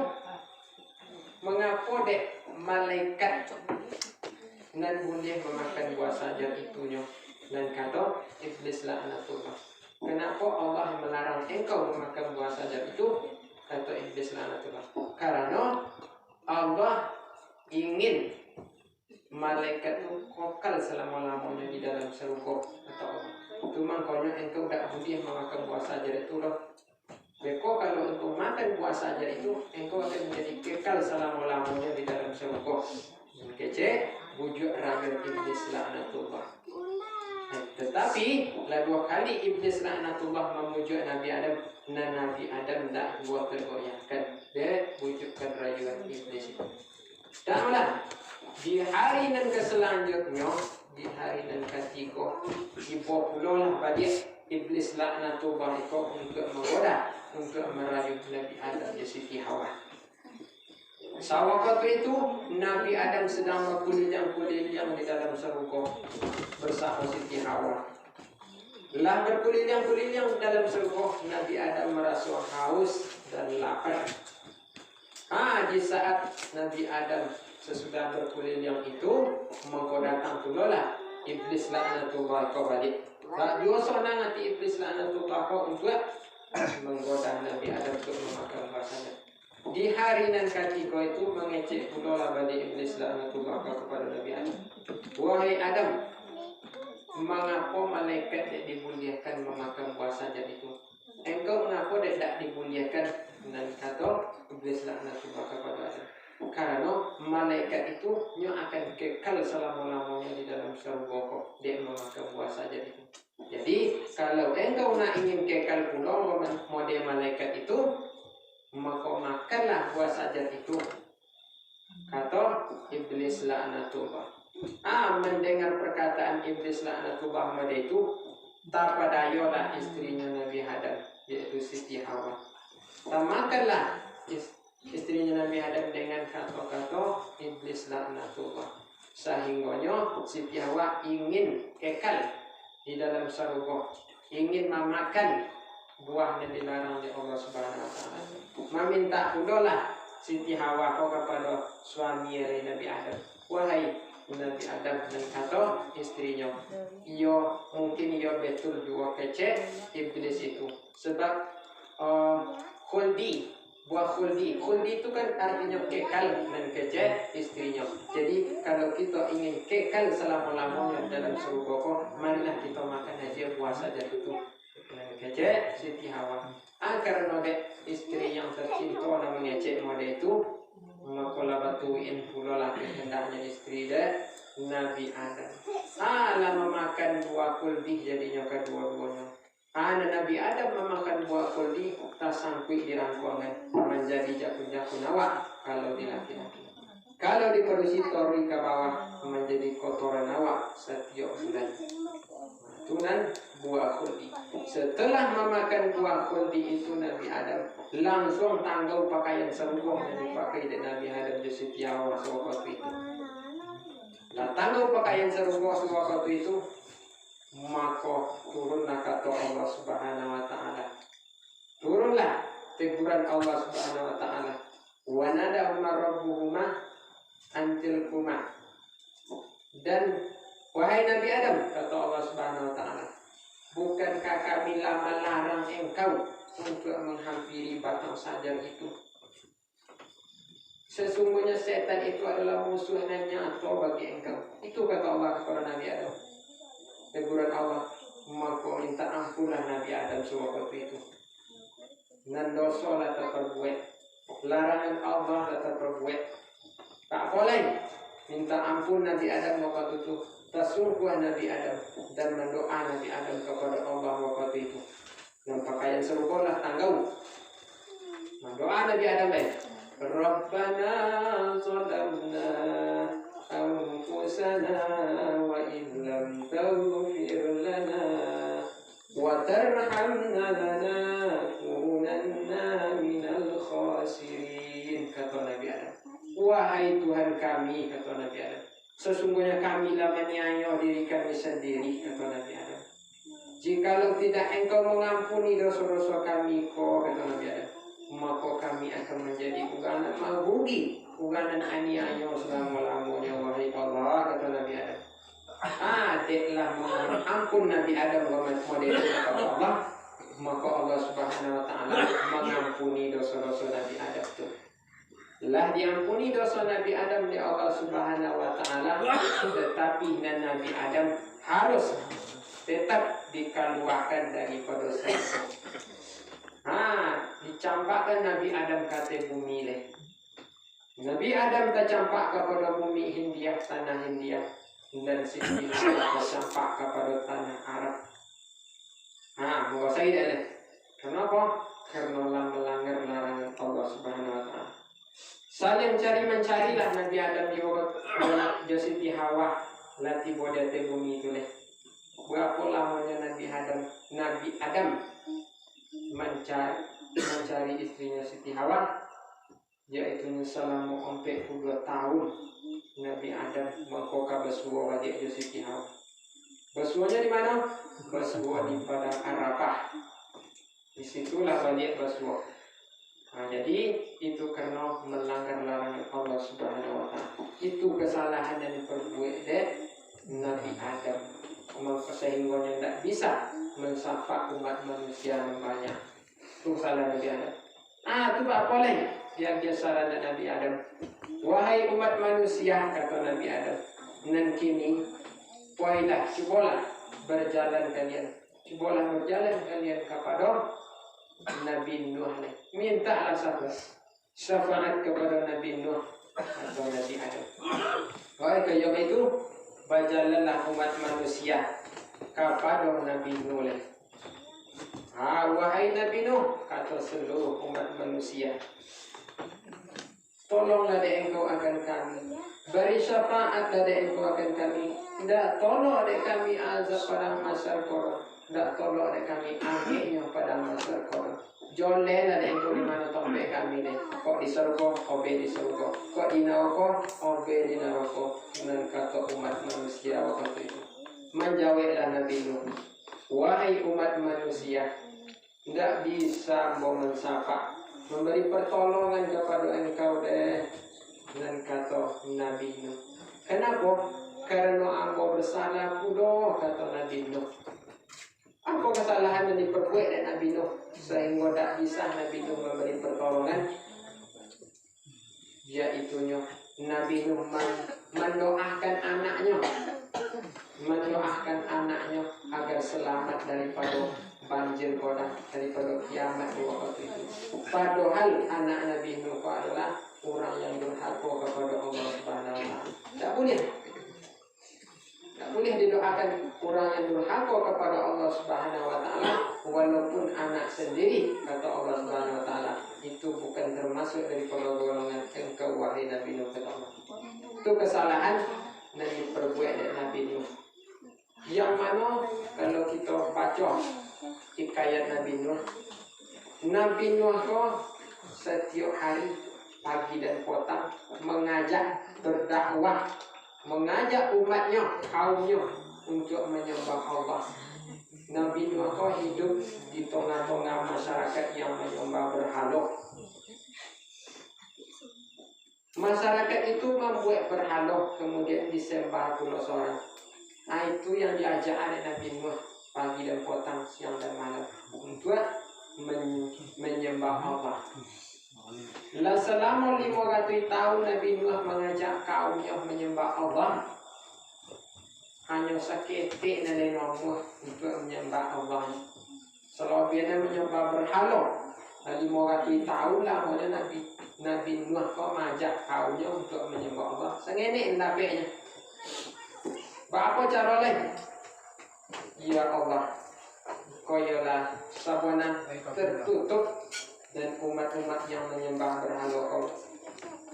mengapa dek malaikat nan boleh memakan buah sajar itunya? Dan kata iblis laknatullah, kenapa Allah melarang engkau memakan buah sajar itu? Kata iblis laknatullah, karena Allah ingin malaikat itu kekal selama-lamanya di dalam surga, kata Allah. Itu makanya engkau tak boleh memakan buah sajar itu loh. Beko kalau engkau makan buah sajar itu, engkau akan menjadi kekal selama-lamanya di dalam surga. Kece bujuk rayuan iblis laknatullah. Tetapi lah dua kali iblis laknatullah memujuk Nabi Adam, dan Nabi Adam tak buat tergoyahkan. Dia bujukkan rayuan iblis itu. Taklah di hari nan selanjutnya, di hari nan ketiga, dibawa pula lah balik iblis laknatullah itu untuk menggoda, untuk merayu Nabi Adam di Siti Hawa. Waktu itu Nabi Adam sedang berkuliling-kuliling di dalam surga bersama Siti Hawa. Lah berkuliling-kuliling dalam surga, Nabi Adam merasa haus dan lapar. Di saat Nabi Adam sesudah berkuliling itu, maka datang pula lah iblis laknatullah balik. Tak biasa nanti iblis laknatullah untuk menggoda Nabi Adam untuk memakan bahasanya. Di hari nan ketiga itu mengecek pula lah balik iblis laknatullah kepada Nabi Adam. Wahai Adam, mengapa malaikat tidak dimuliakan memakan buah sajar itu? Engkau mengapa tidak dimuliakan? Dan malaikat itu nyo akan kekal selama-lamanya di dalam surga kok dia memakan buah saja itu. Jadi kalau engkau nak ingin kekal pula model malaikat itu, maka makanlah buah saja itu. Kata iblis laknatullah. Mendengar perkataan iblis laknatullah pada itu, tak padayolah istrinya Nabi Adam, yaitu Siti Hawa. Tak makanlah istrinya Nabi Adam dengan kata-kata iblis laknatullah. Sehingganya Siti Hawa ingin kekal di dalam surga, ingin memakan buah yang dilarang oleh Allah Subhanahu wa taala. Meminta pudolah Siti Hawa kepada suami Nabi Adam. Wahai Nabi Adam, dan kata istrinya, mungkin betul juga kecil iblis itu. Sebab khuldi, buah khuldi itu kan artinya kekal dan kecil istrinya. Jadi kalau kita ingin kekal selama-lamanya dalam surga, marilah kita makan aja buah saja itu. Kecil Siti Hawa. Karena istri yang tercinta namanya Cik Mode itu, maka batuin pula lah kehendaknya istri dia Nabi Adam. Lama makan buah kuldi jadinya kedua-duanya. Nabi Adam memakan buah kuldi tak sangkui di rangkuangan menjadi jakun-jakun awak kalau di laki-laki. Kalau di perusito ke bawah menjadi kotoran awak setiap bulan. Tunan buah khuldi. Setelah memakan buah khuldi itu Nabi Adam langsung tanggal pakaian serupa yang dipakai oleh Nabi Adam di Siti Hawa sewaktu itu. Nah tanggal pakaian serupa sewaktu itu, maka turunlah kata Allah Subhanahu wa taala. Turunlah teguran Allah Subhanahu wa taala. Wa nadahuma rabbuhuma antilkuma. Dan wahai Nabi Adam, kata Allah Subhanahu wa taala, bukankah kami lama larang engkau untuk menghampiri batang sajar itu? Sesungguhnya setan itu adalah musuh yang nyata bagi engkau. Itu kata Allah kepada Nabi Adam. Teguran Allah, maka minta ampunlah Nabi Adam sewaktu itu. Dan dosa lah terperbuat, larangan Allah lah terperbuat. Tak boleh minta ampun Nabi Adam waktu itu. Tersungguh Nabi Adam dan mendoa Nabi Adam kepada Allah waktu itu. Dan pakaian serupa lah tanggal. Mendoa Nabi Adam lain. Rabbana zalamna anfusana wa illam taghfir lana wa tarhamna lanakunanna minal khasirin. Kata Nabi Adam. Wahai Tuhan kami, kata Nabi Adam, sesungguhnya kamilah menyianyikan diri kami sendiri, kata Nabi Adam. Jikalau tidak engkau mengampuni dosa-dosa kami, kata Nabi Adam, maka kami akan menjadi uganan malbudi, uganan aniaya selama-lamanya, wahai Allah, kata Nabi Adam. Deklah mohon ampun Nabi Adam model kata Allah, maka Allah Subhanahu wa taala mengampuni dosa-dosa Nabi Adam itu. Lah diampuni dosa Nabi Adam di Allah Subhanahu wa taala, tetapi Nabi Adam harus tetap dikeluarkan daripada surga. Dicampakkan Nabi Adam ke bumi le. Nabi Adam tercampak kepada bumi Hindia, tanah Hindia, dan Siti Hawa tercampak kepada tanah Arab. Bukan saya dah. Kenapa? Karena melanggar larangan Allah Subhanahu wa taala. Saling mencarilah Nabi Adam di Siti Hawa lati boda te bumi itu leh. Berapa lamanya Nabi Adam mencari istrinya Siti Hawa, yaitu selama 42 tahun Nabi Adam mengkoka bersua wajib di Siti Hawa. Bersuanya di mana? Bersua di padang Arafah. Disitulah wajib bersua. Jadi itu karena melanggar larangan Allah Subhanahu wa taala. Itu kesalahan yang diperbuat Nabi Adam. Sehingga tidak bisa mensafat umat manusia yang banyak. Itu salah Nabi Adam. Itu apa boleh? Dia saran Nabi Adam. Wahai umat manusia, kata Nabi Adam, nan kini poilah, cubalah berjalan kalian kepada Nabi Nuh. Mintalah syafaat kepada Nabi Nuh atau Nabi Adam. Kaya itu berjalanlah umat manusia kepada Nabi Nuh. Wahai Nabi Nuh, kata seluruh umat manusia, tolonglah engkau akan kami, beri syafaat dari engkau akan kami. Tidak tolong dari kami azab pada masa korban, tidak tolong dari kami anginnya pada masa korban. Jolela dari engkau di mana tombe kami ni. Kok di surga, obe di surga. Kok di neraka, obe di neraka. Dan kata umat manusia waktu itu. Menjawablah Nabi Nuh, wahai umat manusia, tidak bisa mensapa, memberi pertolongan kepada engkau deh. Dan kata Nabi Nuh, kenapa? Karena aku bersalah pula, kata Nabi Nuh. Apa kesalahan yang diperbuat oleh Nabi Nuh sehingga tak bisa Nabi Nuh memberi pertolongan? Yaitunya Nabi Nuh mendoakan anaknya agar selamat daripada banjir bandang, daripada kiamat waktu itu. Padahal anak Nabi Nuh adalah orang yang durhaka kepada Allah Subhanahu wa taala. Tak boleh didoakan orang yang durhaka kepada Allah Subhanahu wa taala walaupun anak sendiri, kata Allah Subhanahu wa taala. Itu bukan termasuk daripada golongan engkau wahai Nabi Nuh, kata Allah. Itu kesalahan yang diperbuat oleh Nabi Nuh. Yang mana kalau kita baca hikayat Nabi Nuh setiap hari pagi dan petang mengajak berdakwah, mengajak umatnya, kaumnya untuk menyembah Allah. Nabi Nuh hidup di tengah-tengah masyarakat yang menyembah berhala. Masyarakat itu membuat berhala kemudian disembah pula seorang. Itu yang diajak oleh Nabi Nuh pagi dan petang, siang dan malam untuk menyembah Allah. Selama 500 tahun Nabi Nuh mengajak kaumnya menyembah Allah. Hanya seketik dari Nuh untuk menyembah Allah. Selebihnya menyembah berhala. 500 tahun lah Nabi Nuh mengajak kaumnya untuk menyembah Allah. Sengenik Nabi-nya. Apa cara lain? Ya Allah, Koyolah sabana tertutup dan umat-umat yang menyembah berhala,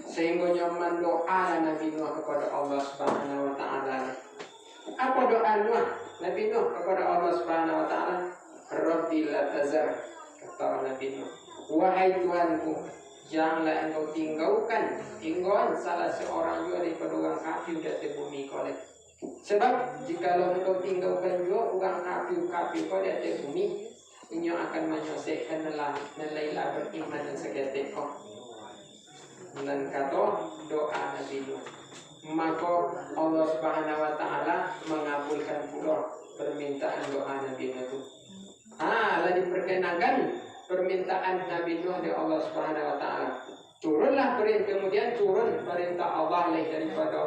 sehingga nyaman doa Nabi Nuh kepada Allah Subhanahu wa taala. Apa doa Nabi Nuh kepada Allah Subhanahu wa taala? Rabbi la tazar, kata Nabi Nuh, wahai Tuhanku, janganlah engkau tinggalkan salah seorang juga daripada orang kafir di atas bumi kau. Sebab jikalau engkau tinggalkan juga orang kafir kau di atas bumi, ini akan menyelesaikan nelailah beriman dan seketik kau. Dan kata doa Nabi Nuh, maka Allah Subhanahu wa taala mengabulkan pula permintaan doa Nabi Nuh itu. Lah diperkenakan permintaan Nabi Nuh dari Allah Subhanahu wa taala. Kemudian turun perintah Allah daripada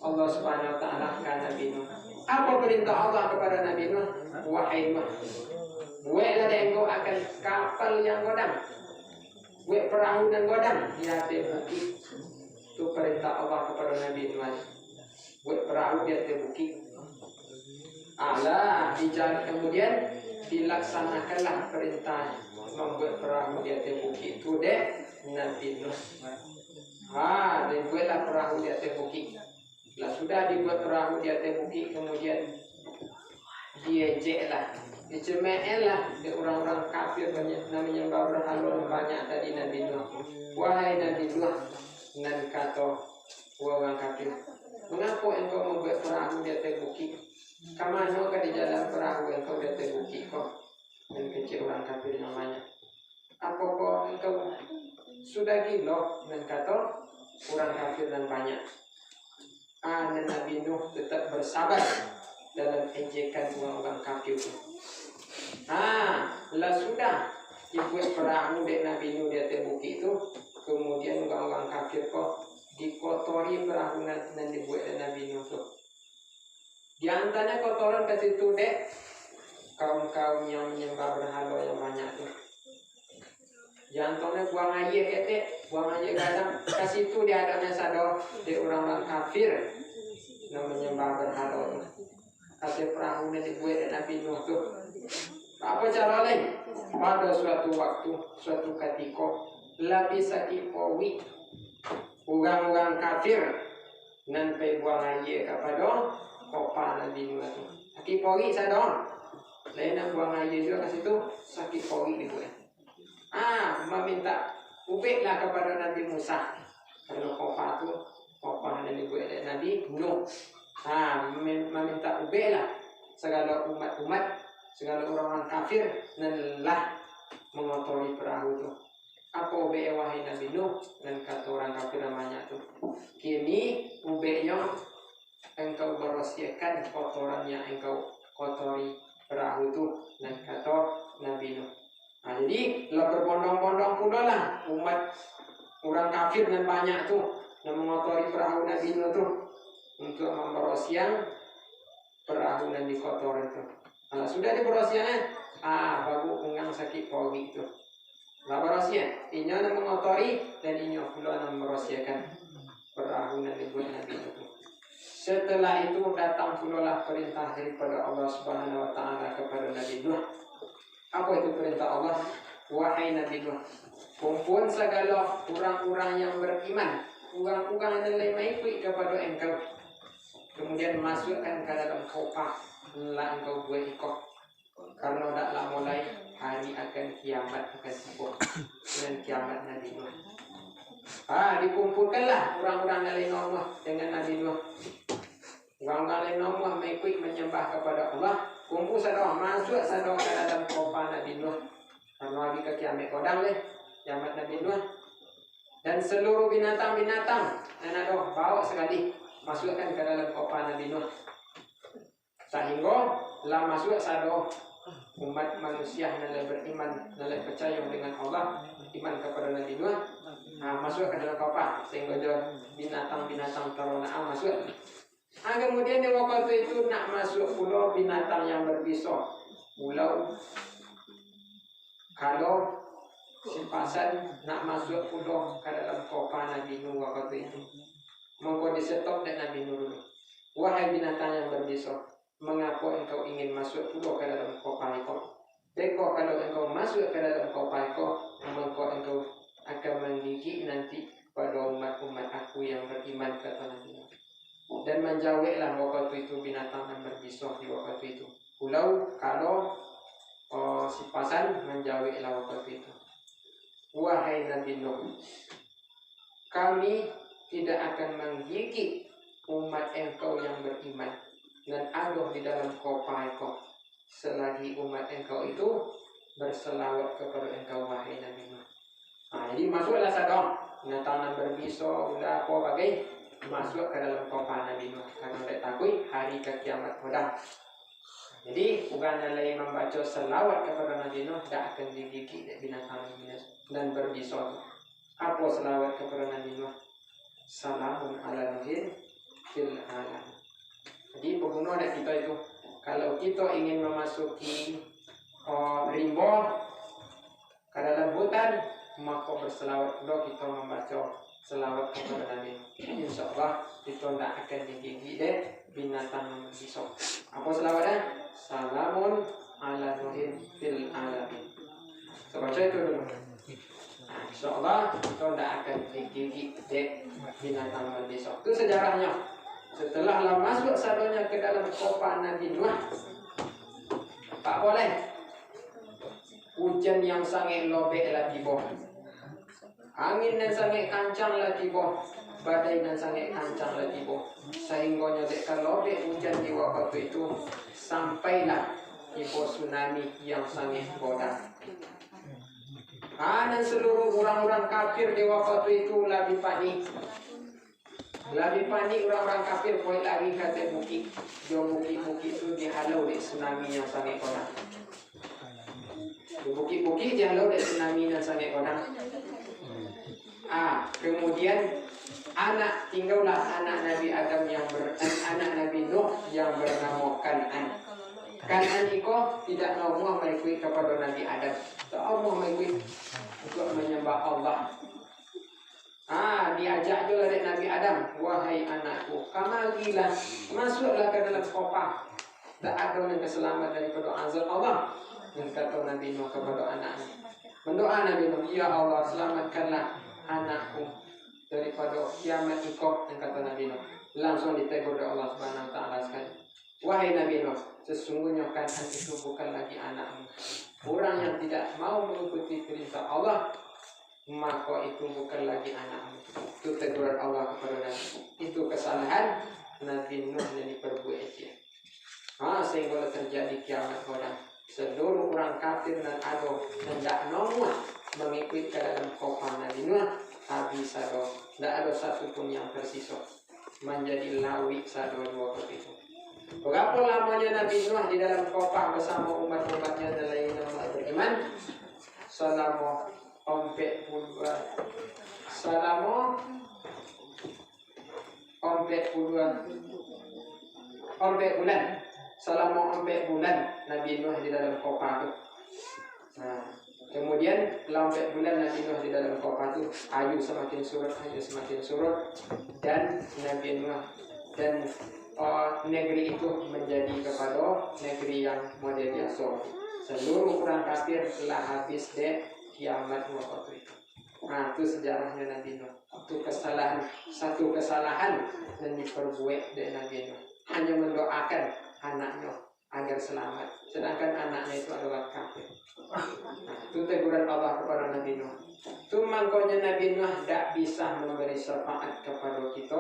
Allah Subhanahu wa taala kepada Nabi Nuh. Apa perintah Allah kepada Nabi Nuh? Wahai Nuh, buatlah engkau akan kapal yang godam, buat perahu dan godam di atas bukit. Itu perintah Allah kepada Nabi Nuh. Buat perahu di atas bukit. Kemudian dilaksanakanlah perintah membuat perahu di atas bukit itu deh Nabi Nuh. Dibuatlah perahu di atas bukit. Sudah dibuat perahu di atas bukit, kemudian diejeklah, dicemelah di orang-orang kafir menyembah berhala banyak tadi Nabi Nuh. Wahai Nabi Nuh, dan kata orang kafir, mengapa engkau membuat perahu di atas bukit? Kamano ka di jalan perahu engkau di atas bukit kau? Dan kecil orang kafir yang banyak. Apa kau engkau sudah gila? Dan kata orang kafir dan banyak. Dan Nabi Nuh tetap bersabar dalam ejekan orang-orang kafir itu. Sudah dibuat perahu dari Nabi Nuh di atas bukit itu, kemudian orang-orang kafir kok dikotori perahu dan dibuat dari Nabi Nuh itu. Di antaranya kotoran ke situ dek kaum-kaum yang menyembah berhala yang banyak itu. Jantungnya buang air ketek, buang air kadang. Kasih itu dia adanya sado di orang-orang kafir namanya berhala tu. Kasih perahu ni dibuat Nabi Nuh tu. Apa cara lain? Pada suatu waktu, suatu ketika, lebih sakit pawi orang-orang kafir nanti buang air kepada kopa Nabi Nuh tu. Sakit pawi sadon. Lain nak buang air juga kat situ sakit pawi dibuat. Meminta ubeklah kepada Nabi Musa. Kalau kopa tu, kopa yang dibuat oleh Nabi Nuh. Meminta ubeklah segala umat-umat, segala orang-orang kafir nanlah mengotori perahu tu. Apa ubek wahai Nabi Nuh? Dan kata orang kafir namanya tu. Kini ubeknya engkau berwasiatkan kotorannya engkau kotori perahu tu. Dan kata Nabi Nuh. Jadi lah berbondong-bondong pula lah umat orang kafir dan banyak tu yang mengotori perahu Nabi Nuh tu untuk memberosian perahu yang dikotori tu. Kalau sudah diberosian baru engang sakit pawi tu. Lah berosian, inyo yang mengotori dan inyo pula yang memberosiakan perahu yang dibuat Nabi Nuh tu. Setelah itu datang pula lah perintah daripada Allah Subhanahu Wa Taala kepada Nabi Nuh. Apa itu perintah Allah? Wahai Nabi Nuh, kumpul segala orang-orang yang beriman, orang-orang yang lain ikut kepada engkau. Kemudian masukkan ke dalam kopa, lah engkau buat ikut. Karena taklah mulai hari akan kiamat akan tiba dengan kiamat Nabi Nuh. Dikumpulkanlah orang-orang yang lain Allah dengan Nabi Nuh. Orang-orang lain Allah mengikut menyembah kepada Allah. Kumpul sadar, masuk sadar ke dalam kopa Nabi Nuh. Karena lagi ke kiamat kodang leh, kiamat Nabi Nuh. Dan seluruh binatang-binatang yang ada bawa sekali masukkan ke dalam kopa Nabi Nuh. Sehingga lah masuk sadar umat manusia yang beriman, yang percaya dengan Allah, iman kepada Nabi Nuh. Masuk ke dalam kopa sehingga binatang-binatang ternak masuk. Kemudian di waktu itu nak masuk pulau binatang yang berbisa. Pulau kalau si pasan nak masuk pulau ke dalam kopa Nabi Nuh waktu itu. Maka disetop dan Nabi Nuh dulu. Wahai binatang yang berbisa, mengapa engkau ingin masuk pulau ke dalam kopa itu? Teko kalau engkau masuk ke dalam kopa itu, maka engkau akan menggigit nanti pada umat-umat aku yang beriman kata Nabi Nuh. Dan menjauhlah waktu itu binatang yang berbisa di waktu itu. Pulau kalau si pasan menjauhlah waktu itu. Wahai Nabi Nuh, kami tidak akan menggigit umat engkau yang beriman dan ada di dalam kopa engkau selagi umat engkau itu berselawat kepada engkau wahai Nabi Nuh. Jadi masuklah sadar binatang yang berbisa udah apa bagai masuk ke dalam kopa Nabi Nuh karena dia takut hari kiamat kodang. Jadi bukan lain membaca selawat kepada Nabi Nuh tak akan digigit binatang dan berbisa. Apa selawat kepada Nabi Nuh? Salamun ala Nuhin fil alam. Jadi berguna dah kita itu. Kalau kita ingin memasuki rimba ke dalam hutan, maka berselawat pula kita membaca selawat kepada Nabi. InsyaAllah kita tidak akan digigit deh binatang yang berbisa. Apa selawatnya? Salamun ala Nuhin fil alamin. So baca itu dulu. InsyaAllah kita tidak akan digigit deh binatang yang berbisa. Itu sejarahnya. Setelah lah masuk sadonya ke dalam kopa Nabi Nuh, tak boleh hujan yang sangat lobek lah tiba. Angin yang sangat kencang lah tiba, badai yang sangat kencang lah tiba, sehingga nyodekkan lobek hujan di waktu itu sampailah tiba tsunami yang sangat bodoh. Dan seluruh orang-orang kafir di waktu itu lebih panik. Lebih panik orang-orang kafir boleh lari kata bukit. Jauh bukit-bukit itu dihalau di tsunami yang sangat bodoh. Di bukit-bukit dihalau di tsunami yang sangat bodoh. Kemudian tinggallah anak Nabi Adam anak Nabi Nuh yang bernama Kan'an. Kan'an itu tidak mau mengikut kepada Nabi Adam. Tak mau mengikut. untuk menyembah Allah. Diajak juga oleh Nabi Adam, wahai anakku, kamagilah, masuklah ke dalam kopah. Tak ada yang keselamat daripada azab Allah. Dan kata Nabi Nuh kepada anaknya, mendoa Nabi Nuh, ya Allah selamatkanlah anakku daripada kiamat ikut. Dan kata Nabi Nuh, langsung ditegur oleh Allah Subhanahu Wa Taala sekali. Wahai Nabi Nuh, sesungguhnya keadaan itu bukan lagi anakmu. Orang yang tidak mau mengikuti perintah Allah, maka itu bukan lagi anakmu. Itu teguran Allah kepada Nabi. Itu kesalahan Nabi Nuh yang diperbuat dia. Sehingga terjadi kiamat orang. Seluruh orang kafir dan ado hendak nomor mengikuti ke dalam kopah Nabi Nuh, habis sado. Tidak ada satu pun yang tersisa. Menjadi lawi sado dua itu. Berapa lamanya Nabi Nuh di dalam kopah bersama umat-umatnya dan lainnya beriman? Selama 40 bulan. Selama 4 bulan Nabi Nuh di dalam kopah itu. Kemudian 4 bulan Nabi Nuh di dalam kopah itu, ayu semakin surut, dan Nabi Nuh dan negeri itu menjadi kepada negeri yang model biasa. Seluruh orang kafir telah habis deh kiamat waktu itu. Itu sejarahnya Nabi Nuh. Itu satu kesalahan yang diperbuat dari Nabi Nuh. Hanya mendoakan anaknya agar selamat, sedangkan anaknya itu adalah kafir. Itu teguran Allah kepada Nabi Nuh. Itu makanya Nabi Nuh tidak bisa memberi syafaat kepada kita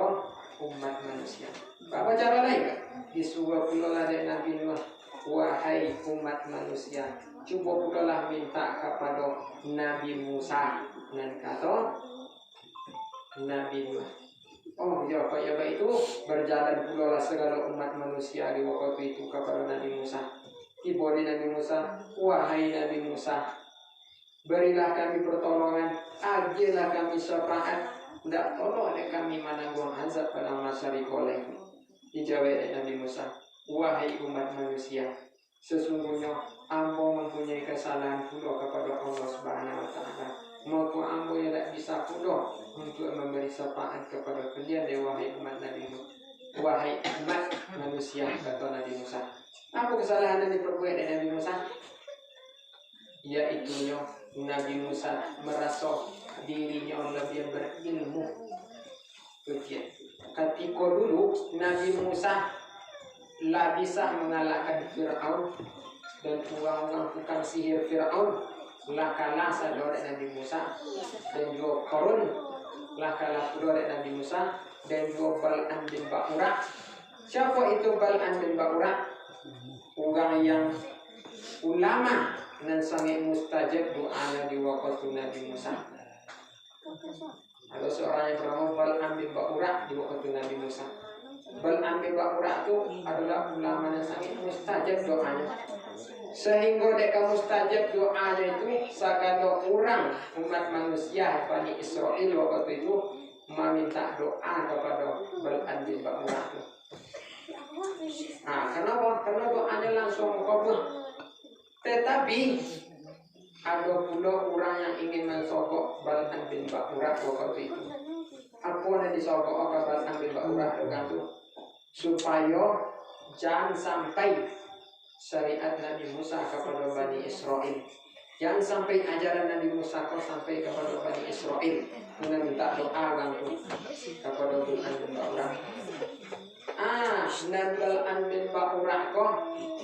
umat manusia. Apa cara lain? Disuruh pula dari Nabi Nuh, wahai umat manusia, coba pula minta kepada Nabi Musa. Dan kata Nabi Nuh, itu berjalan pula segala umat manusia di waktu itu kepada Nabi Musa. Tiba di Nabi Musa, wahai Nabi Musa, berilah kami pertolongan, ajalah kami syafaat, tidak tolong oleh kami menanggung azab pada masa rikoleh. Dijawab Nabi Musa, wahai umat manusia, sesungguhnya ambo mempunyai kesalahan pula kepada Allah Subhanahu Wa Taala. Maka ambo yang tidak bisa pula untuk memberi syafaat kepada kalian, wahai umat Nabi Musa. Wahai umat manusia, kata Nabi Musa. Apa kesalahan yang diperbuat oleh Nabi Musa? Yaitu Nabi Musa merasa dirinya lebih berilmu. Ketika dulu Nabi Musa lah bisa mengalahkan Fir'aun dan orang-orang tukang sihir Fir'aun, lah kalah sadar Nabi Musa, dan juga Qarun lah kalah sadar Nabi Musa, dan juga Bal'am bin Ba'ura. Siapa itu Bal'am bin Ba'ura? Orang yang ulama dan sangat mustajab doanya di waktu Nabi Musa. Ada seorang yang bernama Bal'am bin Ba'ura di waktu Nabi Musa. Bal'am bin Ba'ura itu adalah ulama yang sangat mustajab doanya. Sehingga mereka mustajab doanya itu segala orang umat manusia Bani Israel waktu itu meminta doa kepada Bal'am bin Ba'ura itu. Kenapa? Karena doanya langsung kabul. Tetapi ada pula orang yang ingin mensogok Bal'am bin Ba'ura waktu itu. Apa yang disogok oleh Bal'am bin Ba'ura itu? Supaya jangan sampai syariat Nabi Musa kepada Bani Israel, jangan sampai ajaran Nabi Musa sampai kepada Bani Israel. Kita minta doa langsung kepada Bal'am bin Ba'ura. Bal'am bin Ba'ura kok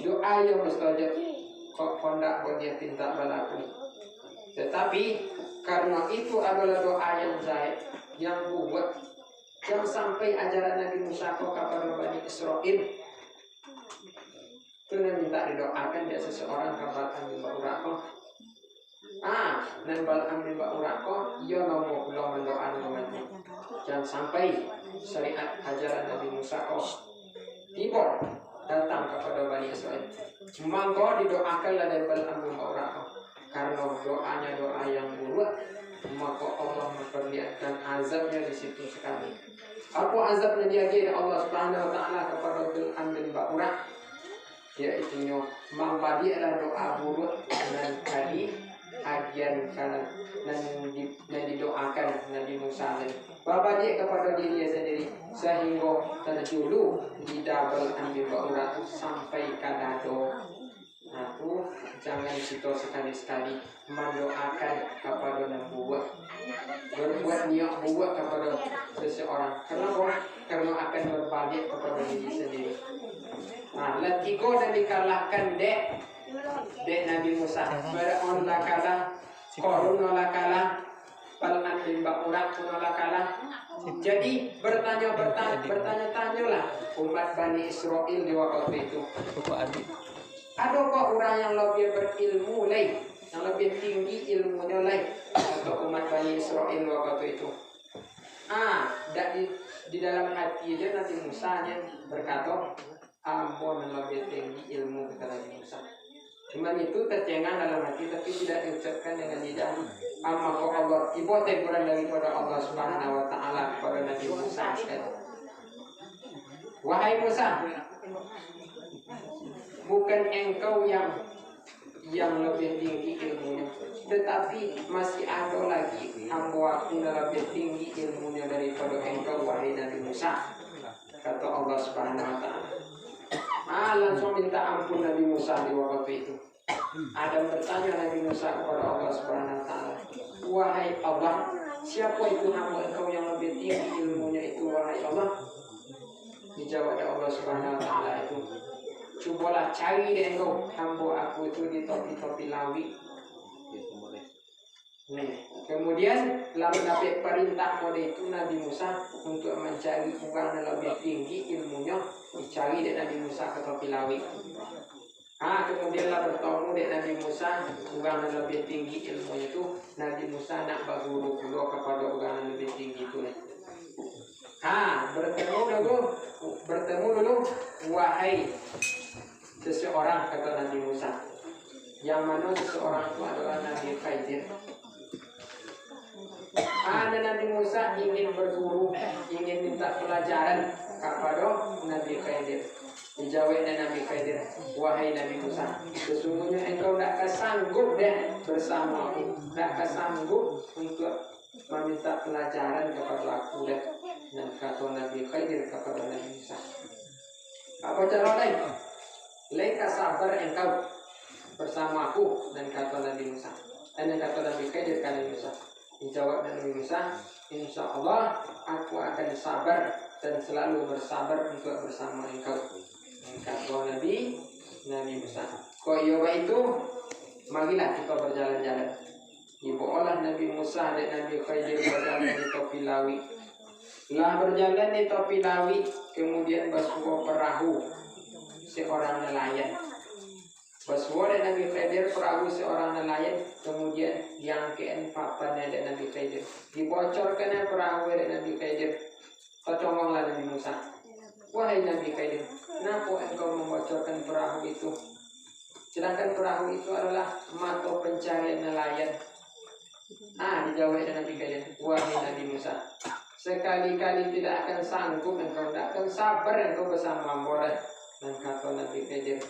doa yang mustajab, kok kondak buat dia tinta balaku. Tetapi karena itu adalah doa yang zahid, yang buat jangan sampai ajaran Nabi Musa kepada Bani Israel. Itu minta didoakan dia seseorang Bal'am bin Ba'ura. Dan Bal'am bin Ba'ura ia mau pulang mendoakan umatnya. Jangan sampai syariat ajaran Nabi Musa tiba datang kepada Bani Israel. Maka didoakanlah dari Bal'am bin Ba'ura. Karena doanya doa yang buruk, maka Allah memperlihatkan azabnya di situ sekali. Apa azabnya dia Allah Subhanahu Wa Taala kepada Bal'am bin Ba'ura? Yaitu membadilah doa buruk dengan kali agian karena dan didoakan Nabi Musa Bapak dia kepada dirinya sendiri sehingga terjulu di double ambil baurat sampai kadado. Nah tuh jangan kita sekali-sekali mendoakan kepada nubuat berbuat niat buat kepada seseorang. Kenapa? Karena akan berbalik kepada diri sendiri. Nah, latigo dan dikalahkan dek Nabi Musa. Fir'aun lah kalah, Qarun lah kalah, Bal'an bin Ba'urat pun lah kalah. Jadi bertanya-tanyalah umat Bani Israel di waktu itu. Ada kok orang yang lebih berilmu lain, yang lebih tinggi ilmunya lain atau umat Bani Israel waktu itu. Di dalam hati dia Nabi Musa berkata, ampun lebih tinggi ilmu kata Nabi Musa. Cuma itu tercengang dalam hati tapi tidak diucapkan dengan lidah. Amma kau Allah, ibu teguran daripada Allah Subhanahu Wa Taala kepada Nabi Musa sekali. Wahai Musa, bukan engkau yang lebih tinggi ilmunya, tetapi masih ada lagi hamba aku yang lebih tinggi ilmunya daripada engkau wahai Nabi Musa, kata Allah Subhanahu Wa Taala. Langsung minta ampun Nabi Musa di waktu itu. Adam bertanya Nabi Musa kepada Allah Subhanahu Wa Taala, wahai Allah, siapa itu hamba engkau yang lebih tinggi ilmunya itu wahai Allah? Dijawab Allah Subhanahu Wa Taala itu, cobalah cari deh engkau hamba aku itu di topi-topi lawi. Kemudian lalu dapat perintah mode itu Nabi Musa untuk mencari orang yang lebih tinggi ilmunya, dicari deh Nabi Musa ke topi lawi. Kemudian lah bertemu deh Nabi Musa orang yang lebih tinggi ilmunya itu. Nabi Musa nak berguru kepada orang yang lebih tinggi itu. Bertemu dulu wahai seseorang kata Nabi Musa, yang mana seseorang itu adalah Nabi Khidir. Nabi Musa ingin berguru, ingin minta pelajaran kepada Nabi Khidir. Dijawab Nabi Khidir, wahai Nabi Musa, sesungguhnya engkau tak sanggup deh bersama aku, tak sanggup untuk meminta pelajaran kepada aku deh. Dan kata Nabi Khidir kepada Nabi Musa, apa cara lain? Leka sabar engkau bersama aku. Dan kata Nabi Musa, dan kata Nabi Khidir kepada Nabi Musa, dijawab Nabi Musa, insya Allah aku akan sabar dan selalu bersabar untuk bersama engkau. Kata Nabi Musa, kok yoga itu marilah kita berjalan-jalan. Dibawalah Nabi Musa dan Nabi Khidir berjalan di topi lawi. Lah berjalan di topi lawi, kemudian bersuah perahu seorang nelayan. Bersuah dan Nabi Khidir perahu seorang nelayan, kemudian diangkat papannya dan Nabi Khidir. Dibocorkan perahu dan Nabi Khidir. Tercongonglah Nabi Musa, wahai Nabi Khidir, kenapa engkau membocorkan perahu itu? Sedangkan perahu itu adalah mata pencarian nelayan. Dijawab Nabi Khidir, wahai Nabi Musa, sekali-kali tidak akan sanggup engkau, tidak akan sabar engkau bersama boleh. Dan kata Nabi Khidir,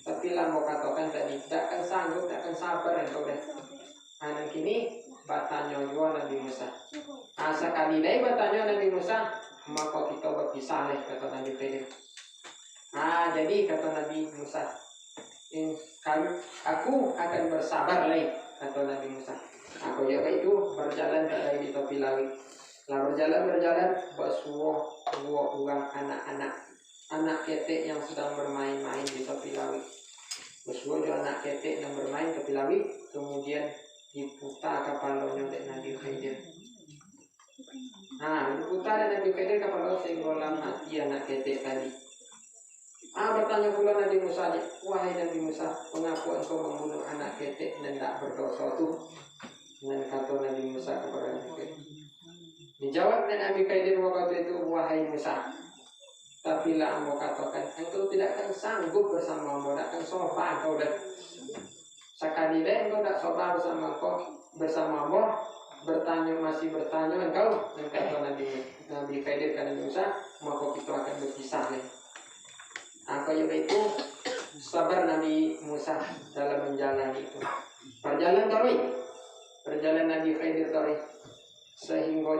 tapi lah mau katakan tadi, tidak akan sanggup, tidak akan sabar engkau deh. Dan kini bertanya juga Nabi Musa. Sekali lagi bertanya Nabi Musa, maka kita berpisah leh, kata Nabi Khidir. Jadi kata Nabi Musa, aku akan bersabar leh, kata Nabi Musa. Aku juga itu berjalan dari di topi lawi. Lalu berjalan bersuah dua orang anak ketek yang sedang bermain-main di tepi lawi. Bersuah dua anak ketek yang bermain di tepi lawi, kemudian diputar kepalanya oleh Nabi Khidir. Diputar Nabi Khidir kepala sehingga mati anak ketek tadi. Bertanya pula Nabi Musa, wahai Nabi Musa, mengapa engkau membunuh anak ketek dan tak berdosa itu? Dan kata Nabi Musa kepada Nabi Khidir. Dijawab Nabi Khidir waktu itu, wahai Musa, tapi lah mau katakan engkau tidak akan sanggup bersama engkau, tidak akan sofa engkau dah. Sekali dah engkau tak sofa bersama engkau, masih bertanya engkau. Dan kata Nabi Khidir kepada Musa, maka kita akan berpisah nih. Juga itu sabar Nabi Musa dalam menjalani itu. Perjalanan Nabi Khidir tadi, sehingga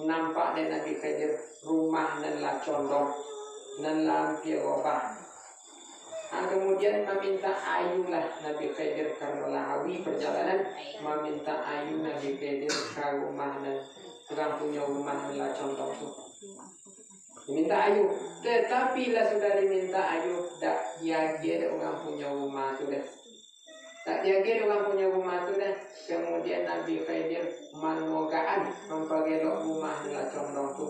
nampak dari Nabi Khidir rumah dan la condong dan lampir obah. Kemudian meminta ayulah Nabi Khidir karena lahawi perjalanan meminta ayu Nabi Khidir ke rumah dan orang punya rumah dan la condong tu. Diminta ayu, tetapi lah sudah diminta ayu, tak diagir orang punya rumah tu dah. Tak diagir orang punya rumah tu dah. Kemudian Nabi Khidir manogaan mempergelok rumah dan la condong tu.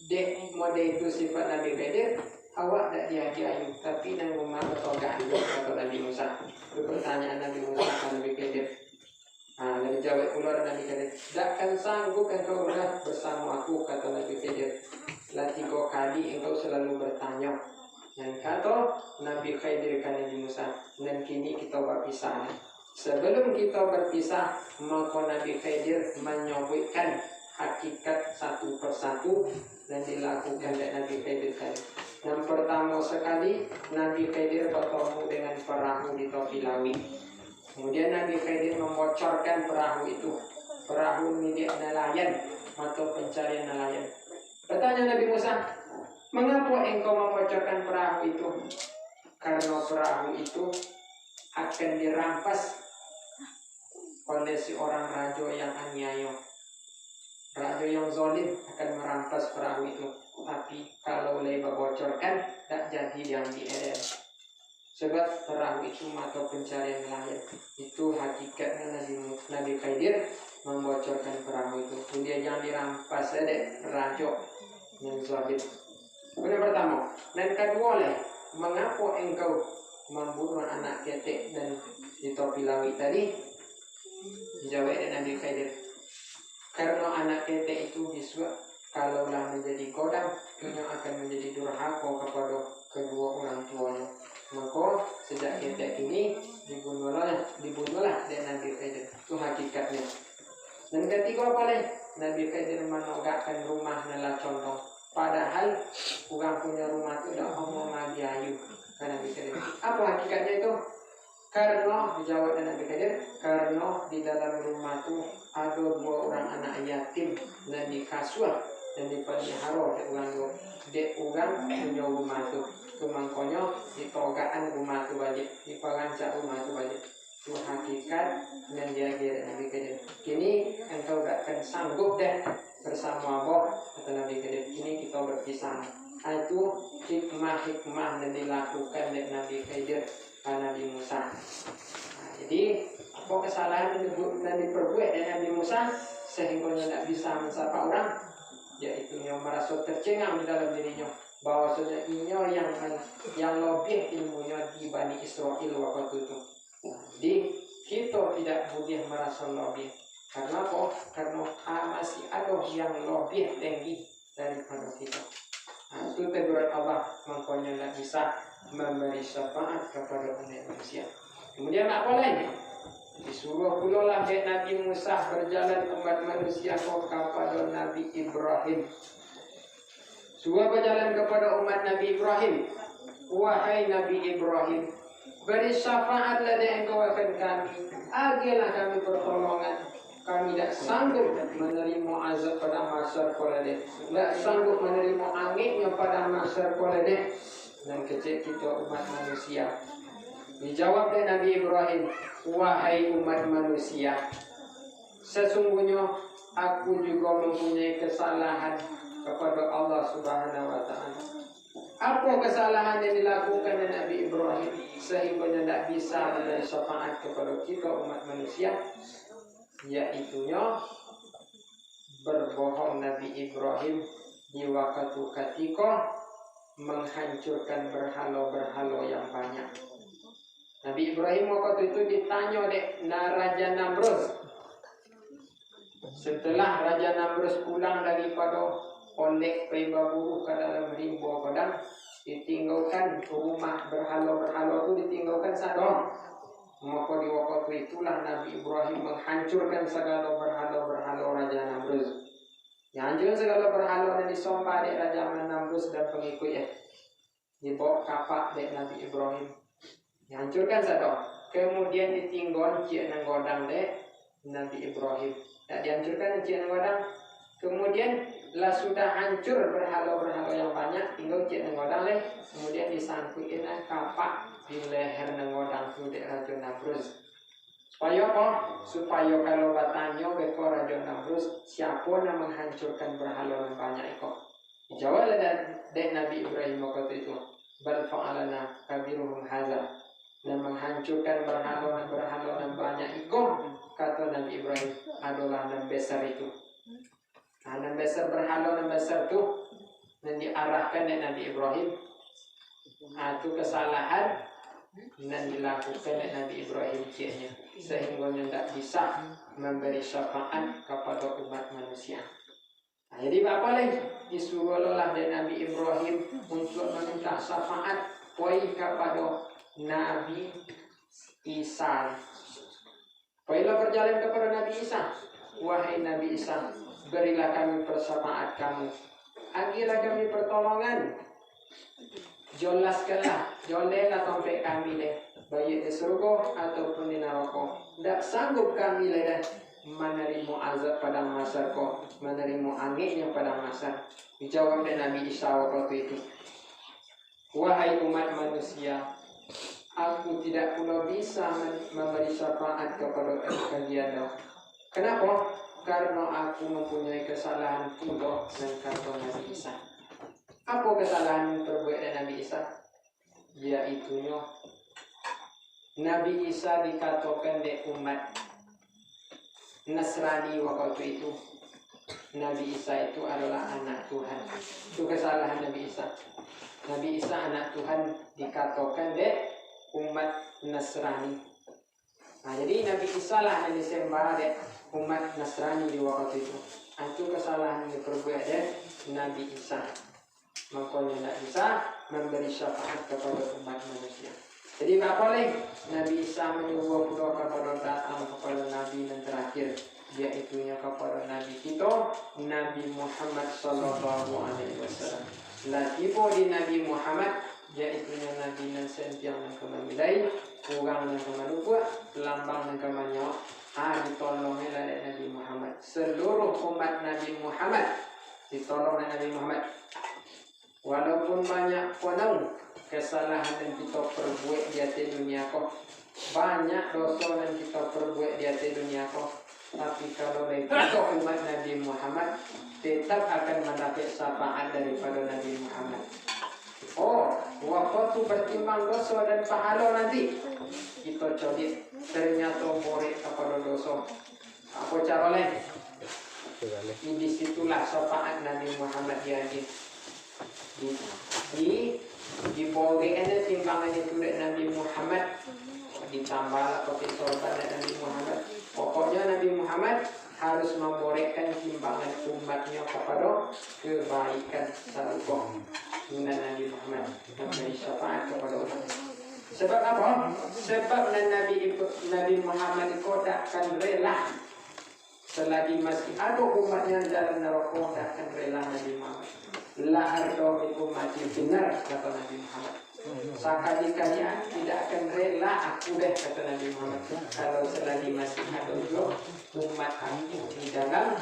Dek mode itu sifat Nabi Khidir. Awak tak diagir ayu, tapi nang rumah bertogaan kata Nabi Musa. Itu pertanyaan Nabi Musa kepada Nabi Khidir. Nabi jawab pula Nabi Khidir, takkan sanggup engkau bersama aku, kata Nabi Khidir. Lah 3 kali engkau selalu bertanya. Dan kata Nabi Khidir kepada Nabi Musa, dan kini kita berpisah. Sebelum kita berpisah, maka Nabi Khidir menyebutkan hakikat satu persatu dan dilakukan oleh Nabi Khidir tadi. Yang pertama sekali Nabi Khidir bertemu dengan perahu di tepi laut. Kemudian Nabi Khidir membocorkan perahu itu. Perahu milik nelayan atau pencarian nelayan. Bertanya Nabi Musa, mengapa engkau membocorkan perahu itu? Karena perahu itu akan dirampas oleh seorang raja yang aniaya. Raja yang zalim akan merampas perahu itu. Tapi kalau leba bocorkan, tak jadi yang diedem. Sebab perahu itu mata pencarian nelayan. Itu hakikatnya Nabi Khidir membocorkan perahu itu. Kemudian yang dirampas ada raja yang zalim. Yang pertama. Dan kedua, mengapa engkau membunuh anak ketek dan di topi laut tadi? Jawab Nabi Khidir, karena anak ketek itu bisa kalaulah menjadi kodam, ia akan menjadi durhaka kepada kedua orang tuanya. Maka sejak ketek ini dibunuhlah dan Nabi Khidir. Itu hakikatnya. Dan ketiga Nabi Khidir menogakkan rumah nela condong. Padahal orang punya rumah itu dah ngomong Nabi Ayu ke Nabi Khidir. Apa hakikatnya itu? Karena dijawab Nabi Khidir, karena di dalam rumah itu ada 2 orang anak yatim dan dikasuh dan dipelihara oleh orang punya rumah itu. Makanya ditogaan rumah itu balik, diperancak rumah itu balik. Itu hakikat dan dia kira Nabi Khidir. Kini engkau takkan sanggup dah bersama Allah, kata Nabi Khidir. Kini kita berpisah. Itu hikmah yang dilakukan oleh Nabi Khidir dan Nabi Musa. Jadi apa kesalahan yang diperbuat oleh Nabi Musa sehingga tidak bisa mensapa orang, yaitu yang merasa tercengang di dalam dirinya bahwasanya ia yang lebih ilmunya di Bani Israel waktu itu. Jadi kita tidak boleh merasa lebih. Karena apa? Karena masih ada yang lebih tinggi daripada kita. Itu teguran Allah, makanya tidak bisa memberi syafaat kepada umat manusia. Kemudian apa lagi? Disuruh pula lah Nabi Musa berjalan umat manusia kepada Nabi Ibrahim. Suruh berjalan kepada umat Nabi Ibrahim. Wahai Nabi Ibrahim, beri syafaatlah dengan engkau akan kami. Agilah kami pertolongan. Kami tidak sanggup menerima azab pada masyar kolede. Tidak sanggup menerima anginnya pada masyar kolede. Dan kecil kita umat manusia. Dijawab oleh Nabi Ibrahim, wahai umat manusia, sesungguhnya aku juga mempunyai kesalahan kepada Allah Subhanahu wa Ta'ala. Apa kesalahan yang dilakukan oleh Nabi Ibrahim sehingga tidak bisa memberi syafaat kepada kita umat manusia? Yaitunya berbohong Nabi Ibrahim di waktu ketika menghancurkan berhala-berhala yang banyak. Nabi Ibrahim waktu itu ditanya oleh Raja Namrud. Setelah Raja Namrud pulang daripada oleh berburu ke dalam rimba padang, ditinggalkan rumah berhala-berhala itu ditinggalkan sadar. Maka di waktu itulah Nabi Ibrahim menghancurkan segala berhala-berhala Raja Namrud. Dihancurkan segala berhala yang disembah oleh Raja Namrud dan pengikutnya. Dibawa kapak oleh Nabi Ibrahim. Dihancurkan satu. Kemudian ditinggon cik nang godang dek Nabi Ibrahim. Tak dihancurkan cik nang godang. Kemudian lah sudah hancur berhala-berhala yang banyak, tinggal cik nang godang dek. Kemudian disangkutin kapak di leher nang godang tu dek Raja Namrus. Supaya apa? Supaya kalau bertanya ke Raja Namrus, siapa yang menghancurkan berhala yang banyak itu? Dijawab dek Nabi Ibrahim waktu itu. Bal fa'alana kabiruhum hadza. Dan menghancurkan berhala yang banyak itu, kata Nabi Ibrahim, adalah yang besar itu. Nah, yang besar berhala yang besar itu yang diarahkan oleh Nabi Ibrahim. Itu kesalahan yang dilakukan oleh Nabi Ibrahim ciknya, sehingga tidak bisa memberi syafaat kepada umat manusia. Nah, jadi apa lagi? Disuruhlah dari Nabi Ibrahim untuk meminta syafaat kepada Nabi Isa. Baiklah berjalan kepada Nabi Isa. Wahai Nabi Isa, berilah kami persyafaat kamu. Agilah kami pertolongan. Jelaskanlah, jolelah sampai kami deh, baik di surga ataupun di neraka. Tak sanggup kami deh menerima azab pada masa kau, menerima anginnya pada masa. Dijawab oleh Nabi Isa waktu itu. Wahai umat manusia, aku tidak pula bisa memberi syafaat kepada kalian. Kenapa? Karena aku mempunyai kesalahan pula dan kata Nabi Isa. Apa kesalahan perbuatan Nabi Isa? Yaitunya Nabi Isa dikatakan di umat Nasrani waktu itu. Nabi Isa itu adalah anak Tuhan. Itu kesalahan Nabi Isa. Nabi Isa anak Tuhan dikatakan di umat Nasrani. Nah, jadi Nabi Isa lah yang disembah deh umat Nasrani di waktu itu. Itu kesalahan yang diperbuat deh Nabi Isa. Makanya tidak bisa memberi syafaat kepada umat manusia. Jadi apa lagi? Nabi Isa menyuruh pula kepada datang kepada Nabi yang terakhir, yaitunya kepada Nabi kita, Nabi Muhammad Sallallahu Alaihi Wasallam. Lagi di Nabi Muhammad, yaitunya Nabi yang sentiang yang kemamilai, orang yang kemalupa, lambang yang kemanyawa. Ditolongnya oleh Nabi Muhammad. Seluruh umat Nabi Muhammad ditolong oleh Nabi Muhammad. Walaupun banyak ponong kesalahan yang kita perbuat di atas dunia kok, banyak dosa yang kita perbuat di atas dunia kok, tapi kalau kita umat Nabi Muhammad tetap akan mendapat syafaat daripada Nabi Muhammad. Oh, waktu bertimbang dosa dan pahala nanti kita coba ternyata murid kepada dosa. Apa cara lain? Di situlah syafaat Nabi Muhammad dihadir. Di bawahnya timbangan itu dari Nabi Muhammad, ditambah pakai sorban dari Nabi Muhammad. Pokoknya Nabi Muhammad harus memborehkan timbangan umatnya kepada kebaikan sarukoh. Dengan Nabi Muhammad memberi syafaat kepada umat. Sebab apa? Sebab Nabi Muhammad itu tak akan rela selagi masih ada umatnya dalam neraka, tak akan rela Nabi Muhammad. La ardo minkum mati benar, kata Nabi Muhammad. Sekali-kali tidak akan rela aku deh, kata Nabi Muhammad, kalau selagi masih ada umat aku di dalam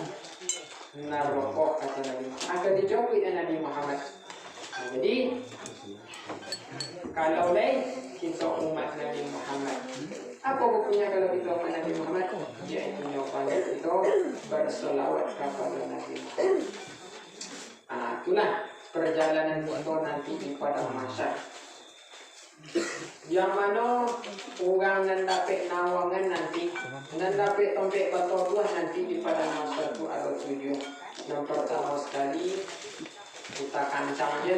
neraka, kata Nabi Muhammad. Akan dijawab oleh Nabi Muhammad. Nah, jadi kalau kita umat Nabi Muhammad, apa buktinya kalau kita umat Nabi Muhammad? Yaitu nyopanya kita berselawat kepada Nabi Muhammad. Nah, itulah perjalanan kita nanti di padang mahsyar. Yang mana orang yang dapat nawangan nanti, yang dapat tompek batu buah nanti di padang mahsyar itu ada 7. Yang pertama sekali kita kancang aja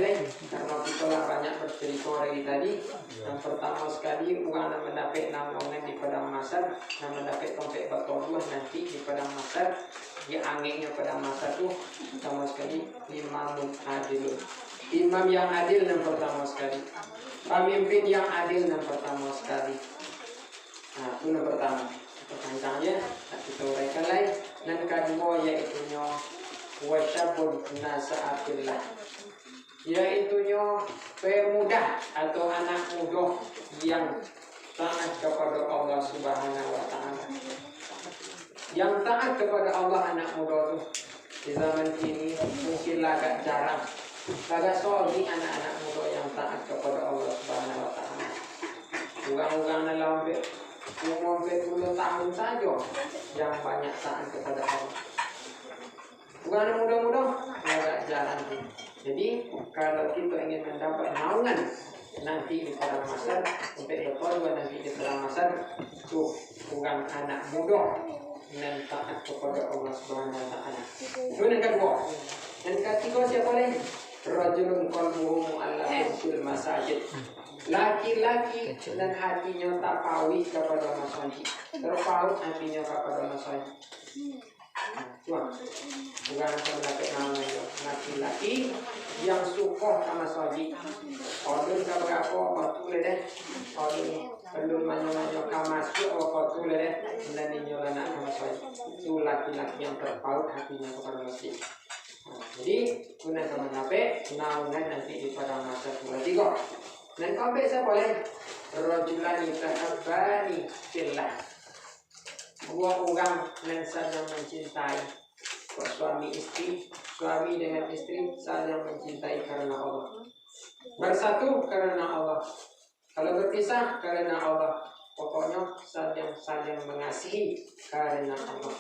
karena kita lah banyak bercerita hari tadi. Yang pertama sekali orang yang mendapat nawangan di padang mahsyar, yang mendapat tompek batu buah nanti di padang mahsyar. Di anginnya pada masa itu pertama sekali imamun adil, imam yang adil yang pertama sekali, pemimpin yang adil yang pertama sekali. Nah, itu yang pertama. Pertanyaannya kita uraikan lain. Dan kedua yaitunya wasyabun nasa'atillah, yaitunya pemuda atau anak muda yang taat kepada Allah Subhanahu wa Ta'ala. Yang taat kepada Allah anak muda tuh di zaman kini mungkin agak jarang. Agak sorry anak-anak muda yang taat kepada Allah Subhanahu wa Ta'ala. Ugang-ugang dalam umur 10 tahun saja yang banyak taat kepada Allah. Bukan muda-muda agak jarang. Jadi kalau kita ingin mendapat naungan nanti di padang mahsyar, untuk berkorban nanti di padang mahsyar, tuh bukan anak muda yang taat kepada Allah Subhanahu wa Ta'ala. Itu yang kedua. Yang ketiga siapa lagi? Rajulun qalbuhu mu'allaqun fil masajid. Laki-laki dan hatinya tapawi kepada masjid. Terpaut hatinya kepada masjid. Tuan, bukan mendapat namanya laki-laki yang suka sama masjid. Order keberapa betul deh. Order belum banyak kamasuk betul deh. Dan ninyola nak masjid. Itu laki-laki yang terpaut hatinya kepada masjid. Jadi guna sama nape naungan nanti di padang mahsyar pula tiga. Dan sampai saya boleh rajulani tahabbani fillah. Dua orang yang saling mencintai, suami istri, suami dengan istri saling mencintai karena Allah. Bersatu karena Allah. Kalau berpisah karena Allah. Pokoknya saling mengasihi karena Allah.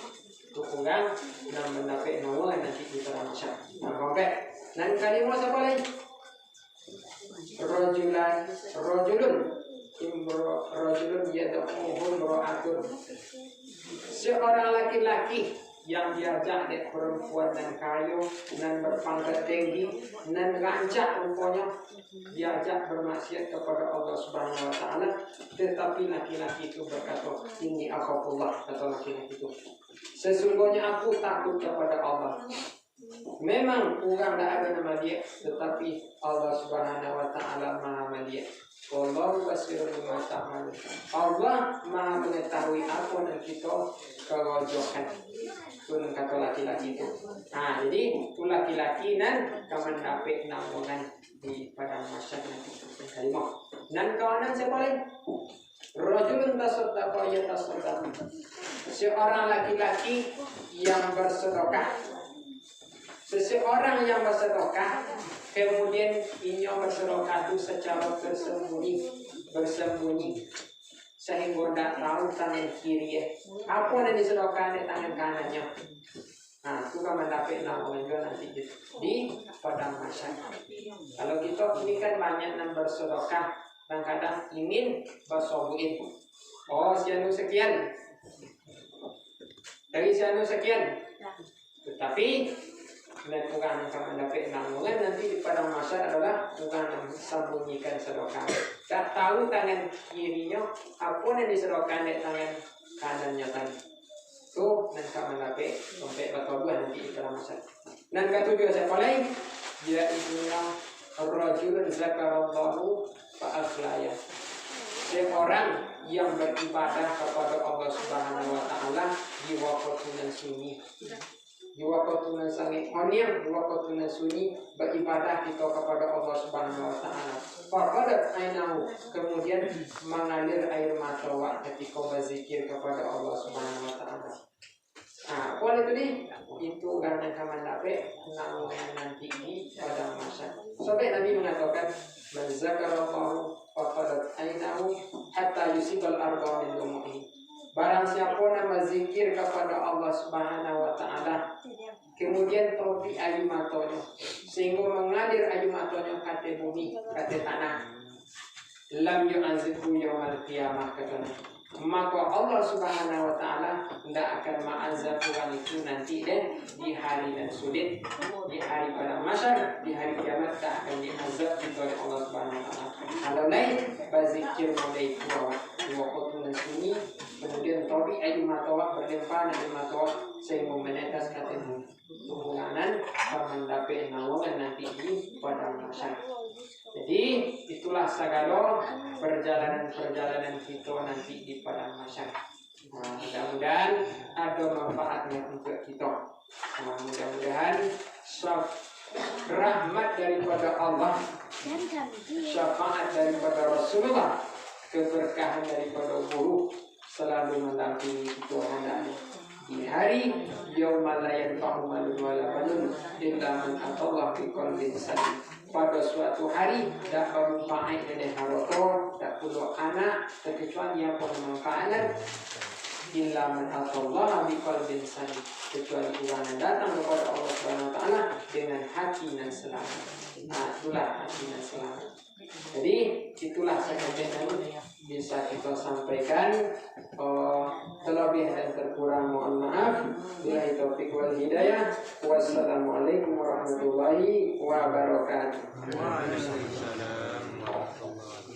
Dukungan dan mendapat naungan nanti di dalam masyarakat. Nah, sampai dan kalimat apa lagi? Rajulun yad'uhu imra'atun. Seorang laki-laki yang diajak oleh perempuan dan kayu dan berpangkat tinggi dan rancak rupanya diajak bermaksiat kepada Allah Subhanahu wa Ta'ala, tetapi laki-laki itu berkata, "Inni akhafullah," kata laki-laki itu, "Sesungguhnya aku takut kepada Allah." Memang orang tidak ada nama dia, tetapi Allah Subhanahu wa Ta'ala Maha melihat. Wallahu basirun bima ta'malun. Allah Maha mengetahui apa yang kita kerojokan. Itu kata laki-laki itu. Nah, jadi itu laki-laki dan kawan dapat naungan di padang mahsyar nanti. Kalimah. Dan kawanan siapa lagi? Rajulun tasaddaqa yatasaddaq. Seorang laki-laki yang bersedekah. Seseorang yang bersedekah, kemudian ia bersedekah itu secara bersembunyi, sehingga tidak tahu tangan kiri apa yang disedekahkan di tangan kanannya. Nah, itu kan mendapat naungan juga nanti di padang mahsyar. Kalau kita ini kan banyak yang bersedekah, kadang-kadang ingin bersobuin. Oh, sianu sekian, dari sianu sekian, tetapi dan bukan akan mendapat naungan nanti di padang mahsyar adalah bukan sembunyikan sedekah. Tak tahu tangan kirinya apa yang disedekahkan di tangan kanannya tadi. Itu dan akan mendapat sampai bertobat nanti di padang mahsyar. Dan ketujuh siapa lagi? Yaitu rajulun zakarallahu fa'aflaya. Seorang yang beribadah kepada Allah Subhanahu wa Ta'ala di waktu yang sunyi. Di waktu yang sangat onim, di waktu yang sunyi beribadah kita kepada Allah Subhanahu wa Ta'ala. Faqadat ainahu, kemudian mengalir air mata ketika berzikir kepada Allah Subhanahu wa Ta'ala. Nah, apa itu nih? Itu karena kaman dapat naungan nanti di padang mahsyar. Sampai Nabi mengatakan, "Man zakarallahu faqadat ainahu hatta yusibal arba min dumu'i." Barang siapa nama zikir kepada Allah Subhanahu wa Ta'ala, kemudian topi ayu matanya, sehingga mengalir ayu matanya kata bumi, kata tanah, lam yu'azibhu yawmal qiyamah, katanya, maka Allah Subhanahu wa Ta'ala tidak akan mengazab orang itu nanti dan di hari yang sulit, di hari padang mahsyar, di hari kiamat tak akan diazab oleh Allah Subhanahu wa Ta'ala. Kalau lain berzikir mulai kuat di waktu yang sunyi, kemudian tobi ayu matawak berlimpah ayu matawak sehingga menetes kata hubungan mendapat naungan nanti di padang mahsyar. Jadi itulah segala perjalanan kita nanti di padang mahsyar. Nah, mudah-mudahan ada manfaatnya untuk kita. Nah, mudah-mudahan rahmat daripada Allah, syafaat daripada Rasulullah keberkahan daripada guru selalu mendampingi kita anak di hari yaumal la yanfa'u malun wala banun illa man atallaha biqalbin salim. Pada suatu hari tak bermanfaat dari harta, tak perlu anak kecuali yang bermanfaat illa man atallaha biqalbin salim, kecuali orang yang datang kepada Allah Subhanahu wa taala dengan hati yang selamat. Nah, itulah hati yang selamat. Jadi itulah sebenarnya bisa kita sampaikan. Terlebih dan terkurang mohon maaf. Billahi taufiq wal hidayah. Wassalamualaikum warahmatullahi wabarakatuh. Waalaikumsalam warahmatullahi wabarakatuh.